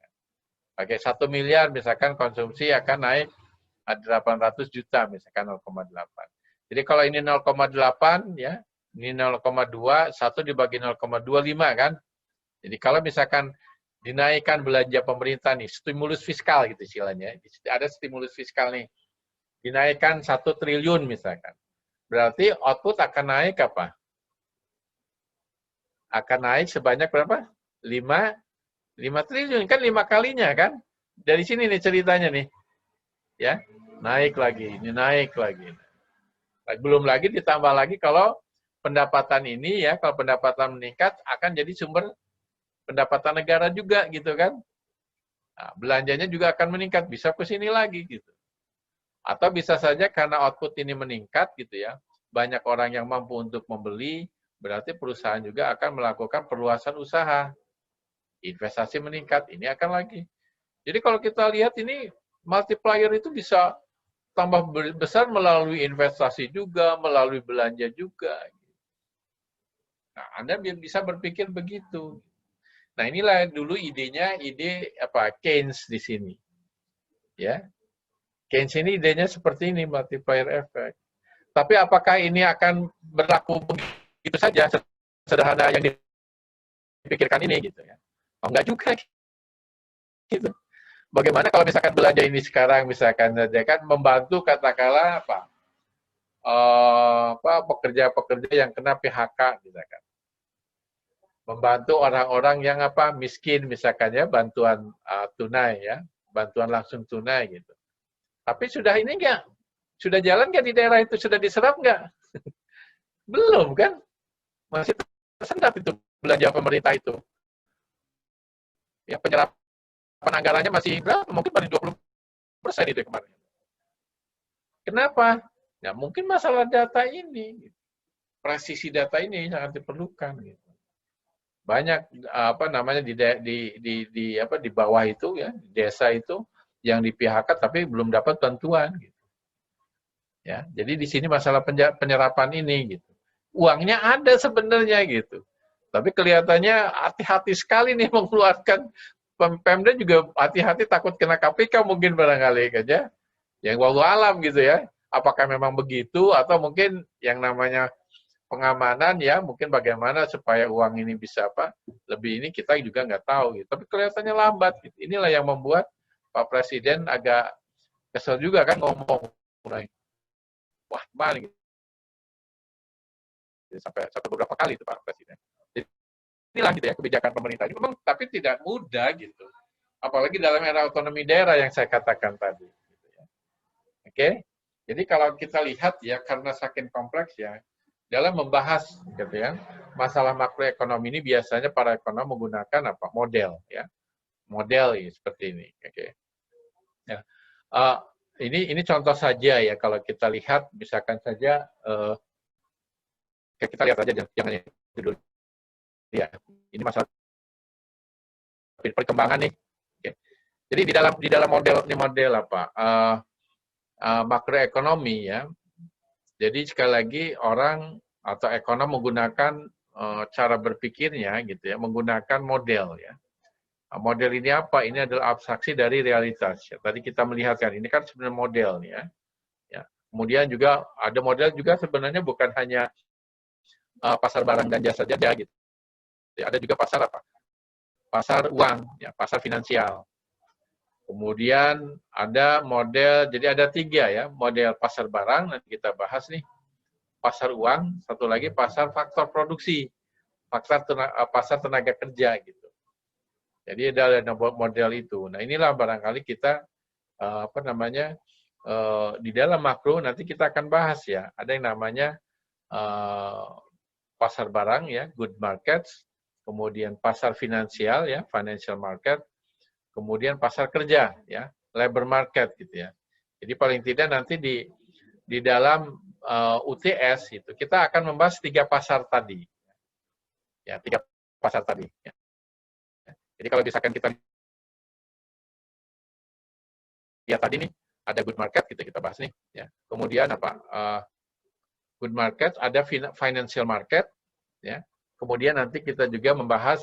[SPEAKER 1] Pakai 1 miliar misalkan konsumsi akan naik 800 juta misalkan 0,8. Jadi kalau ini 0,8 ya, ini 0,2, 1 dibagi 0,25 kan. Jadi kalau misalkan dinaikkan belanja pemerintah nih, stimulus fiskal gitu istilahnya. Ada stimulus fiskal nih. Dinaikkan 1 triliun misalkan. Berarti output akan naik apa? Akan naik sebanyak berapa? 5 triliun, kan 5 kalinya kan? Dari sini nih ceritanya nih. Ya, naik lagi, ini naik lagi. Belum lagi ditambah lagi kalau pendapatan ini ya, kalau pendapatan meningkat akan jadi sumber pendapatan negara juga gitu kan. Nah, belanjanya juga akan meningkat, bisa ke sini lagi gitu. Atau bisa saja karena output ini meningkat gitu ya, banyak orang yang mampu untuk membeli, berarti perusahaan juga akan melakukan perluasan usaha. investasi meningkat, ini akan lagi. Jadi kalau kita lihat ini multiplier itu bisa tambah besar melalui investasi juga, melalui belanja juga. Nah, Anda bisa berpikir begitu. Nah, inilah dulu idenya, ide Keynes di sini. Ya. Keynes ini idenya seperti ini, multiplier effect. Tapi apakah ini akan berlaku begitu saja, sederhana yang dipikirkan ini gitu ya? Oh, enggak juga gitu. Bagaimana kalau misalkan belanja ini sekarang misalkan saja kan membantu katakanlah pekerja-pekerja yang kena PHK misalkan. Membantu orang-orang yang miskin misalkan ya, bantuan tunai ya, bantuan langsung tunai gitu. Tapi sudah ini enggak? Sudah jalan nggak di daerah itu? Sudah diserap nggak? Belum kan? Masih tersendat itu belanja pemerintah itu. Ya, penyerapan anggarannya masih berapa? Mungkin paling 20% itu kemarin. Kenapa? Ya mungkin masalah data ini. Presisi data ini sangat diperlukan. Gitu. Banyak di bawah itu ya, di desa itu yang di PHK tapi belum dapat bantuan. Gitu. Ya, jadi di sini masalah penyerapan ini gitu. Uangnya ada sebenarnya gitu. Tapi kelihatannya hati-hati sekali nih mengeluarkan. Pemda juga hati-hati takut kena KPK mungkin barangkali kan ya. Yang wallahu alam gitu ya. Apakah memang begitu atau mungkin yang namanya pengamanan ya, mungkin bagaimana supaya uang ini bisa lebih ini kita juga nggak tahu gitu. Tapi kelihatannya lambat gitu. Inilah yang membuat Pak Presiden agak kesel juga kan ngomong. Wah, balik. Sampai beberapa kali itu Pak Presiden. Jadi, inilah gitu ya kebijakan pemerintah. Memang tapi tidak mudah gitu. Apalagi dalam era otonomi daerah yang saya katakan tadi. Gitu ya. Oke. Jadi kalau kita lihat ya karena saking kompleks ya dalam membahas gitu ya masalah makroekonomi ini biasanya para ekonom menggunakan model ya. Model ya, seperti ini. Oke. Ya. Ini contoh saja ya kalau kita lihat misalkan saja kita lihat saja jangan dulu ya ini masalah perkembangan nih. Oke. Jadi di dalam model makroekonomi ya. Jadi sekali lagi orang atau ekonom menggunakan cara berpikirnya gitu ya menggunakan model ya. Model ini apa? Ini adalah abstraksi dari realitas. Ya. Tadi kita melihatkan ini kan sebenarnya model nih ya. Ya. Kemudian juga ada model juga sebenarnya bukan hanya pasar barang dan jasa saja gitu. Ya, ada juga pasar pasar uang, ya, pasar finansial. Kemudian ada model, jadi ada 3 ya, model pasar barang nanti kita bahas nih. Pasar uang, satu lagi pasar faktor produksi, pasar tenaga kerja gitu. Jadi ada model itu. Nah inilah barangkali kita di dalam makro nanti kita akan bahas ya. Ada yang namanya pasar barang ya, good markets, kemudian pasar finansial ya, financial market, kemudian pasar kerja ya, labor market gitu ya. Jadi paling tidak nanti di dalam UTS itu kita akan membahas 3 pasar tadi. Ya, 3 pasar tadi ya. Jadi kalau misalkan kita lihat tadi nih, ada good market kita bahas nih ya. Kemudian good market, ada financial market ya. Kemudian nanti kita juga membahas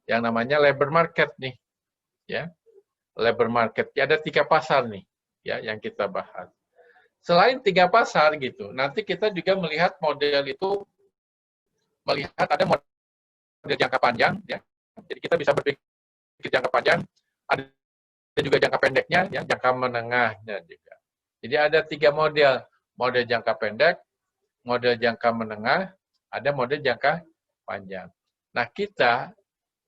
[SPEAKER 1] yang namanya labor market nih ya. Labor market. Ya, ada 3 pasar nih ya yang kita bahas. Selain 3 pasar gitu, nanti kita juga melihat model itu ada model jangka panjang ya. Jadi kita bisa berpikir jangka panjang, ada juga jangka pendeknya ya, jangka menengahnya juga. Jadi ada 3 model jangka pendek, model jangka menengah, ada model jangka panjang. Nah, kita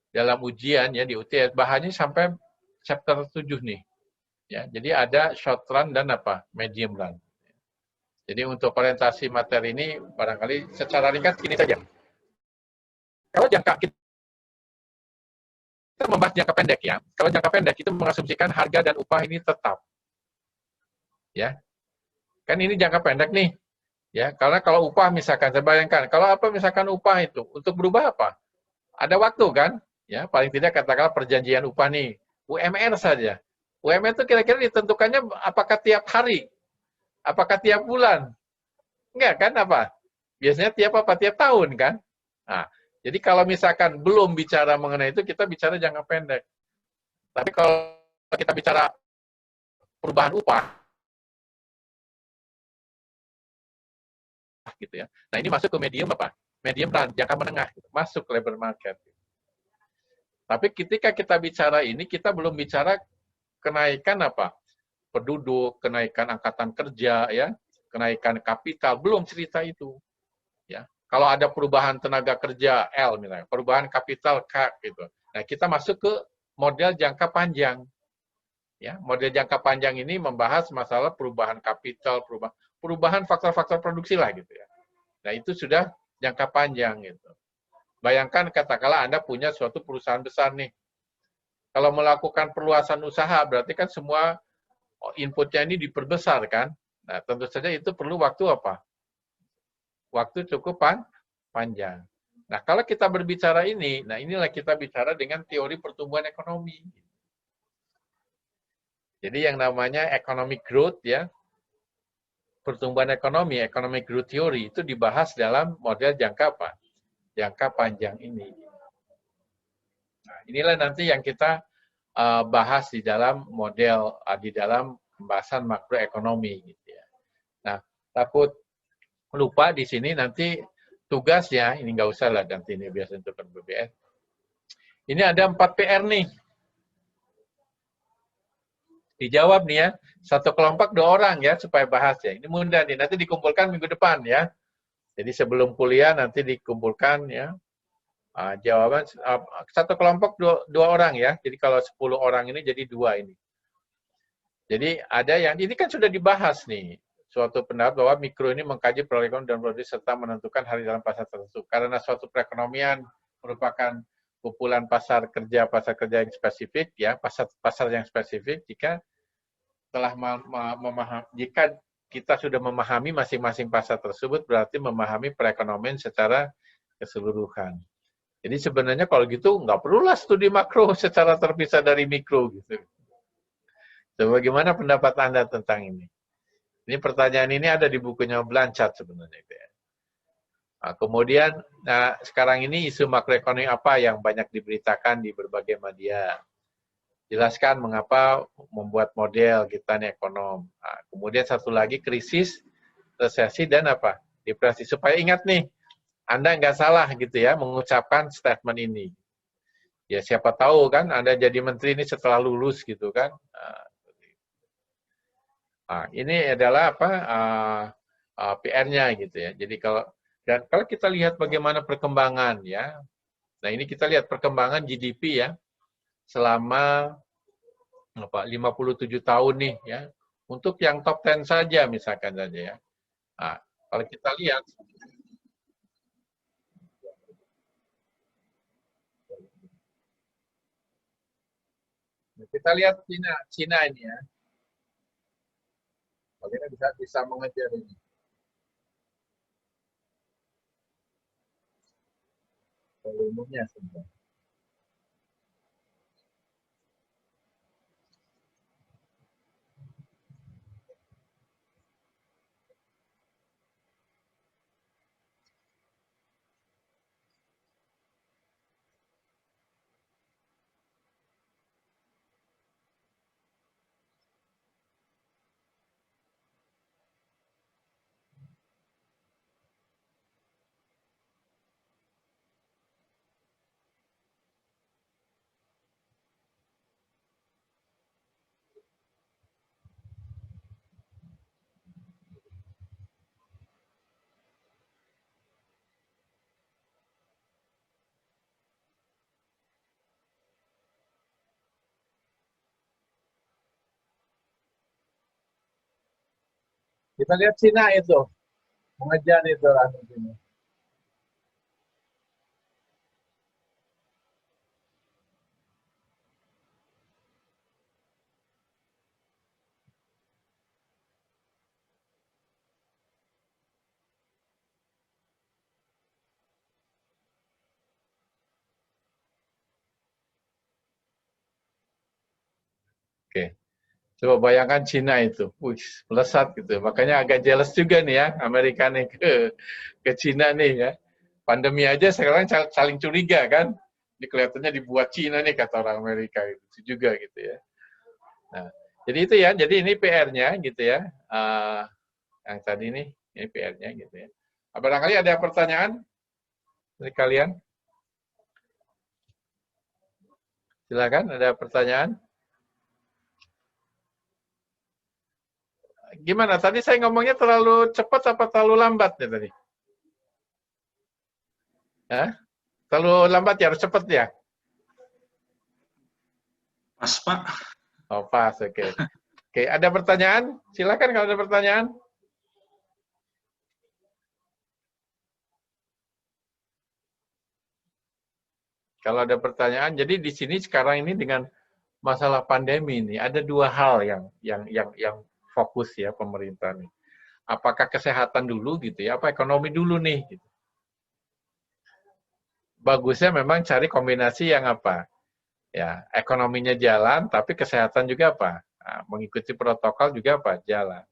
[SPEAKER 1] dalam ujian ya di UTS bahannya sampai chapter 7 nih. Ya, jadi ada short run dan medium run. Jadi untuk orientasi materi ini barangkali secara ringkas ini saja. Kalau kita membahas jangka pendek ya. Kalau jangka pendek itu mengasumsikan harga dan upah ini tetap. Ya. Kan ini jangka pendek nih. Ya, karena kalau upah misalkan saya bayangkan, kalau misalkan upah itu untuk berubah apa? Ada waktu kan? Ya, paling tidak katakanlah perjanjian upah nih, UMR saja. UMR itu kira-kira ditentukannya apakah tiap hari, apakah tiap bulan? Enggak kan apa? Biasanya tiap apa? Tiap tahun kan? Nah, jadi kalau misalkan belum bicara mengenai itu, kita bicara jangka pendek. Tapi kalau kita bicara perubahan upah, gitu ya. Nah, ini masuk ke medium apa? Medium run, jangka menengah, gitu. Masuk labor market. Tapi ketika kita bicara ini, kita belum bicara kenaikan apa? Penduduk, kenaikan angkatan kerja, ya, kenaikan kapital, belum cerita itu. Ya, kalau ada perubahan tenaga kerja L misalnya, perubahan kapital K gitu. Nah, kita masuk ke model jangka panjang. Ya, model jangka panjang ini membahas masalah perubahan kapital, perubahan faktor-faktor produksi lah gitu ya. Nah, itu sudah jangka panjang gitu. Bayangkan katakanlah Anda punya suatu perusahaan besar nih. Kalau melakukan perluasan usaha berarti kan semua inputnya ini diperbesar kan. Nah, tentu saja itu perlu waktu apa? Waktu cukup panjang. Nah, kalau kita berbicara ini, nah inilah kita bicara dengan teori pertumbuhan ekonomi. Jadi yang namanya economic growth ya, pertumbuhan ekonomi, economic growth theory itu dibahas dalam model jangka apa? Jangka panjang ini. Nah, inilah nanti yang kita bahas di dalam model, di dalam pembahasan makroekonomi gitu ya. Nah, takut lupa di sini nanti tugasnya, ini nggak usah lah nanti ini biasa untuk BBS. Ini ada 4 PR nih. Dijawab nih ya, satu kelompok 2 orang ya supaya bahas ya. Ini mudah nih, nanti dikumpulkan minggu depan ya. Jadi sebelum kuliah nanti dikumpulkan ya. Jawaban satu kelompok 2 orang ya. Jadi kalau 10 orang ini jadi 2 ini. Jadi ada yang ini kan sudah dibahas nih. Suatu pendapat bahwa mikro ini mengkaji perekonomian dan produksi serta menentukan hari dalam pasar tertentu. Karena suatu perekonomian merupakan kumpulan pasar kerja yang spesifik ya, pasar yang spesifik jika telah memahami, jika kita sudah memahami masing-masing pasar tersebut berarti memahami perekonomian secara keseluruhan. Jadi sebenarnya kalau gitu nggak perlulah studi makro secara terpisah dari mikro gitu. So, bagaimana pendapat Anda tentang ini? Ini pertanyaan ini ada di bukunya Blanchard sebenarnya. Nah, kemudian sekarang ini isu makroekonomi apa yang banyak diberitakan di berbagai media? Jelaskan mengapa membuat model kita nih ekonom. Nah, kemudian satu lagi krisis, resesi dan apa? Depresi. Supaya ingat nih, Anda nggak salah gitu ya mengucapkan statement ini. Ya siapa tahu kan Anda jadi menteri ini setelah lulus gitu kan. Nah, ini adalah apa PR-nya gitu ya. Jadi kalau kita lihat bagaimana perkembangan ya. Nah, ini kita lihat perkembangan GDP ya selama 57 tahun nih ya. Untuk yang top 10 saja misalkan saja ya. Nah, kalau kita lihat Cina ini ya. Bagaimana bisa mengejar ini. Volumenya sebenarnya. Kita lihat Cina itu, mengejar itu langsung. Coba bayangkan Cina itu, wih, melesat gitu. Makanya agak jealous juga nih ya, Amerika nih ke Cina nih ya. Pandemi aja sekarang saling curiga kan. Ini kelihatannya dibuat Cina nih kata orang Amerika itu juga gitu ya. Nah, jadi itu ya, jadi ini PR-nya gitu ya. Yang tadi ini PR-nya gitu ya. Barangkali ada pertanyaan dari kalian? Silakan, ada pertanyaan? Gimana? Tadi saya ngomongnya terlalu cepat apa terlalu lambat ya tadi? Hah? Terlalu lambat ya, harus cepat ya?
[SPEAKER 4] Pas, Pak.
[SPEAKER 1] Oh, pas, oke. Oke, ada pertanyaan? Silakan kalau ada pertanyaan. Kalau ada pertanyaan, jadi di sini sekarang ini dengan masalah pandemi ini ada dua hal yang fokus ya pemerintah nih. Apakah kesehatan dulu gitu ya, apa ekonomi dulu nih? Gitu. Bagusnya memang cari kombinasi yang apa? Ya, ekonominya jalan, tapi kesehatan juga apa? Nah, mengikuti protokol juga apa? Jalan.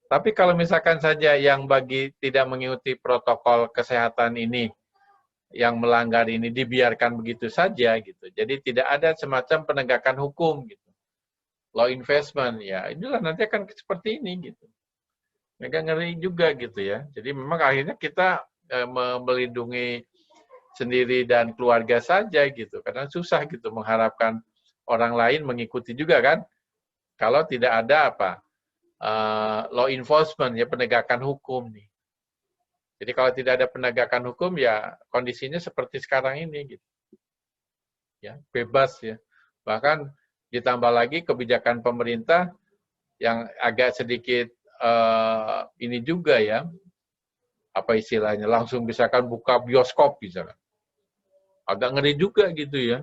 [SPEAKER 1] Tapi kalau misalkan saja yang bagi tidak mengikuti protokol kesehatan ini, yang melanggar ini dibiarkan begitu saja gitu. Jadi tidak ada semacam penegakan hukum gitu. Law enforcement ya, inilah nanti akan seperti ini gitu. Mereka ngeri juga gitu ya. Jadi memang akhirnya kita melindungi sendiri dan keluarga saja gitu. Karena susah gitu mengharapkan orang lain mengikuti juga kan. Kalau tidak ada apa law enforcement ya, penegakan hukum nih. Jadi kalau tidak ada penegakan hukum ya kondisinya seperti sekarang ini gitu. Ya, bebas ya. Bahkan ditambah lagi kebijakan pemerintah yang agak sedikit ini juga ya. Apa istilahnya? Langsung misalkan buka bioskop misalkan. Agak ngeri juga gitu ya.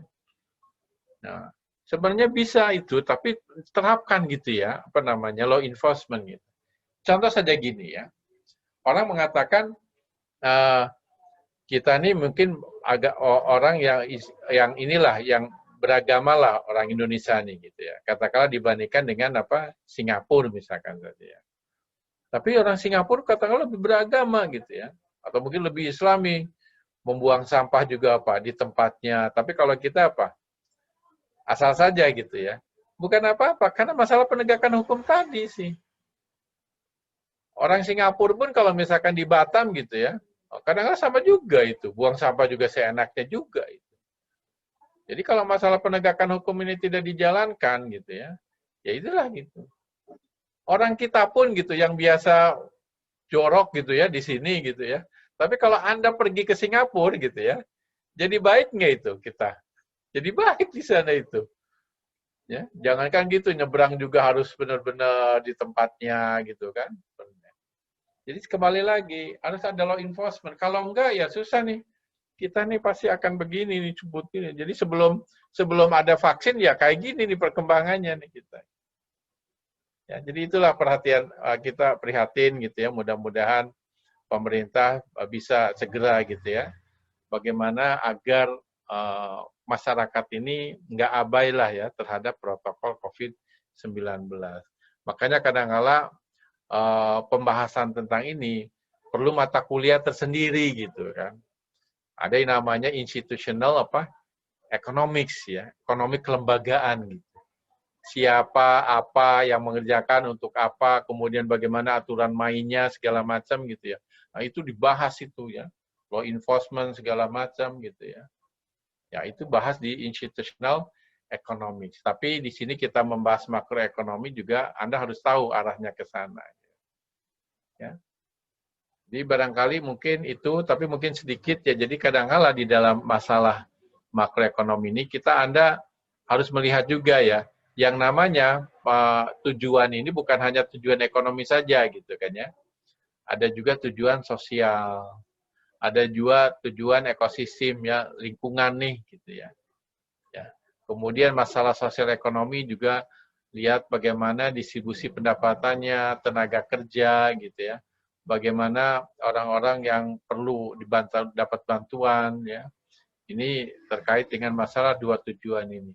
[SPEAKER 1] Nah, sebenarnya bisa itu tapi terapkan gitu ya, apa namanya? Law enforcement gitu. Contoh saja gini ya. Orang mengatakan kita ini mungkin agak orang yang inilah yang beragama lah orang Indonesia nih gitu ya. Katakanlah dibandingkan dengan apa Singapura misalkan tadi ya. Tapi orang Singapura katakanlah lebih beragama gitu ya. Atau mungkin lebih Islami, membuang sampah juga apa di tempatnya. Tapi kalau kita apa? Asal saja gitu ya. Bukan apa-apa karena masalah penegakan hukum tadi sih. Orang Singapura pun kalau misalkan di Batam gitu ya, kadang-kadang sama juga itu, buang sampah juga seenaknya juga itu. Jadi kalau masalah penegakan hukum ini tidak dijalankan gitu ya itulah gitu. Orang kita pun gitu yang biasa jorok gitu ya di sini gitu ya. Tapi kalau Anda pergi ke Singapura gitu ya, jadi baik nggak itu kita? Jadi baik di sana itu. Ya, jangankan gitu nyebrang juga harus benar-benar di tempatnya gitu kan. Jadi kembali lagi, harus ada law enforcement. Kalau enggak, ya susah nih. Kita nih pasti akan begini nih, sebut ini. Jadi sebelum ada vaksin, ya kayak gini nih perkembangannya nih kita. Ya, jadi itulah perhatian kita prihatin gitu ya. Mudah-mudahan pemerintah bisa segera gitu ya. Bagaimana agar masyarakat ini nggak abai lah ya terhadap protokol COVID-19. Makanya kadang-kala pembahasan tentang ini perlu mata kuliah tersendiri gitu kan. Ada yang namanya institutional economics ya, ekonomi kelembagaan gitu. Siapa, apa yang mengerjakan untuk apa, kemudian bagaimana aturan mainnya segala macam gitu ya. Nah, itu dibahas itu ya. Law enforcement segala macam gitu ya. Ya, itu bahas di institutional economics. Tapi di sini kita membahas makroekonomi juga Anda harus tahu arahnya ke sana. Ya. Jadi barangkali mungkin itu, tapi mungkin sedikit ya. Jadi kadang-kala di dalam masalah makroekonomi ini Anda harus melihat juga ya, yang namanya tujuan ini bukan hanya tujuan ekonomi saja gitu kan ya. Ada juga tujuan sosial, ada juga tujuan ekosistem ya, lingkungan nih gitu ya. Ya. Kemudian masalah sosial ekonomi juga lihat bagaimana distribusi pendapatannya, tenaga kerja gitu ya. Bagaimana orang-orang yang perlu dapat bantuan ya. Ini terkait dengan masalah dua tujuan ini.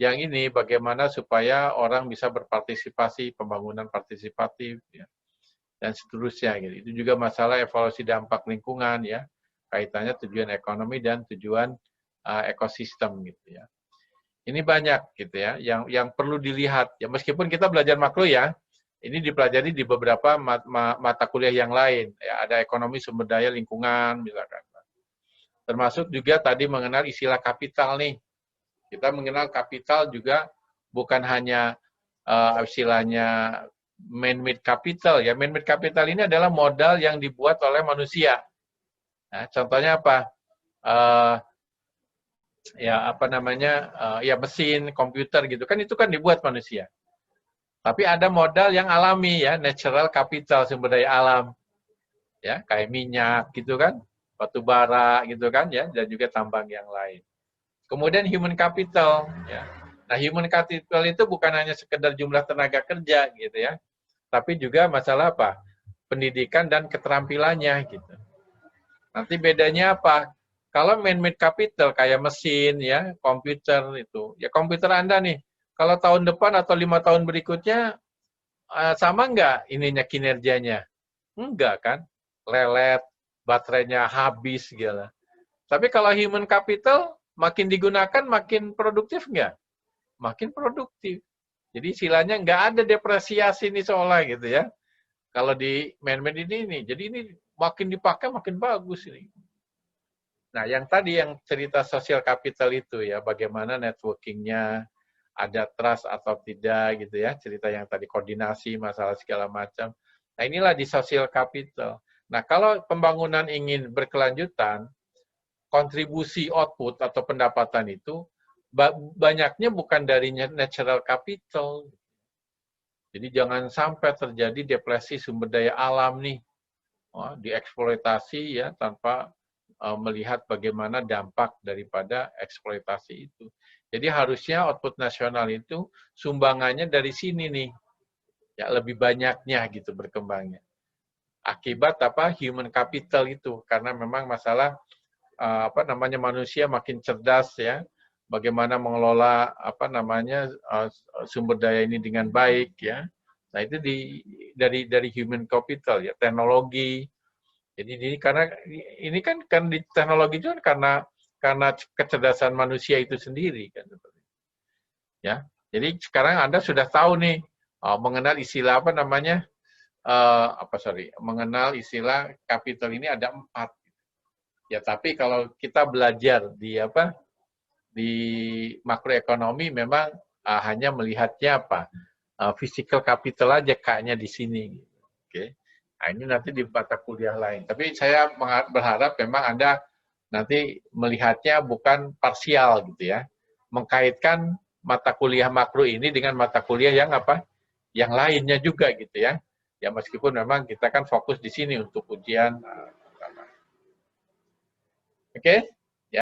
[SPEAKER 1] yang ini bagaimana supaya orang bisa berpartisipasi, pembangunan partisipatif, ya, dan seterusnya. Gitu. Itu juga masalah evaluasi dampak lingkungan, ya, kaitannya tujuan ekonomi dan tujuan ekosistem, gitu ya. Ini banyak, gitu ya, yang perlu dilihat. Ya, meskipun kita belajar makro ya, ini dipelajari di beberapa mata kuliah yang lain. Ya, ada ekonomi sumber daya lingkungan, misalkan. Termasuk juga tadi mengenal istilah kapital nih. Kita mengenal kapital juga bukan hanya istilahnya man-made capital. Ya, man-made capital ini adalah modal yang dibuat oleh manusia. Nah, contohnya apa? Ya apa namanya? Ya mesin, komputer gitu kan itu kan dibuat manusia. Tapi ada modal yang alami ya, natural capital, sumber daya alam. Ya, kayak minyak gitu kan, batu bara gitu kan ya, dan juga tambang yang lain. Kemudian human capital ya. Nah, human capital itu bukan hanya sekedar jumlah tenaga kerja gitu ya, tapi juga masalah apa? Pendidikan dan keterampilannya gitu. Nanti bedanya apa? Kalau man-made capital kayak mesin ya, komputer itu. Ya komputer Anda nih, kalau tahun depan atau 5 tahun berikutnya sama nggak ininya kinerjanya? Enggak kan? Lelet, baterainya habis gitu. Tapi kalau human capital makin digunakan makin produktif nggak? Makin produktif. Jadi istilahnya nggak ada depresiasi nih seolah gitu ya. Kalau di man-made ini, jadi ini makin dipakai makin bagus ini. Nah, yang tadi yang cerita social capital itu ya, bagaimana networking-nya, ada trust atau tidak gitu ya, cerita yang tadi koordinasi, masalah segala macam. Nah, inilah di social capital. Nah, kalau pembangunan ingin berkelanjutan, kontribusi output atau pendapatan itu banyaknya bukan dari natural capital. Jadi jangan sampai terjadi depresi sumber daya alam nih, dieksploitasi ya tanpa melihat bagaimana dampak daripada eksploitasi itu. Jadi harusnya output nasional itu sumbangannya dari sini nih, ya lebih banyaknya gitu berkembangnya. Akibat apa? Human capital itu, karena memang masalah apa namanya manusia makin cerdas ya, bagaimana mengelola apa namanya sumber daya ini dengan baik ya. Nah itu dari human capital ya, teknologi. Jadi ini kan di teknologi itu kan karena kecerdasan manusia itu sendiri kan. Ya, jadi sekarang Anda sudah tahu nih mengenal istilah apa namanya mengenal istilah capital ini ada 4. Ya, tapi kalau kita belajar di makroekonomi memang hanya melihatnya physical capital aja kayaknya di sini. Oke. Nah, ini nanti di mata kuliah lain. Tapi saya berharap memang Anda nanti melihatnya bukan parsial gitu ya. Mengkaitkan mata kuliah makro ini dengan mata kuliah yang lainnya juga gitu ya. Ya meskipun memang kita kan fokus di sini untuk ujian. Oke.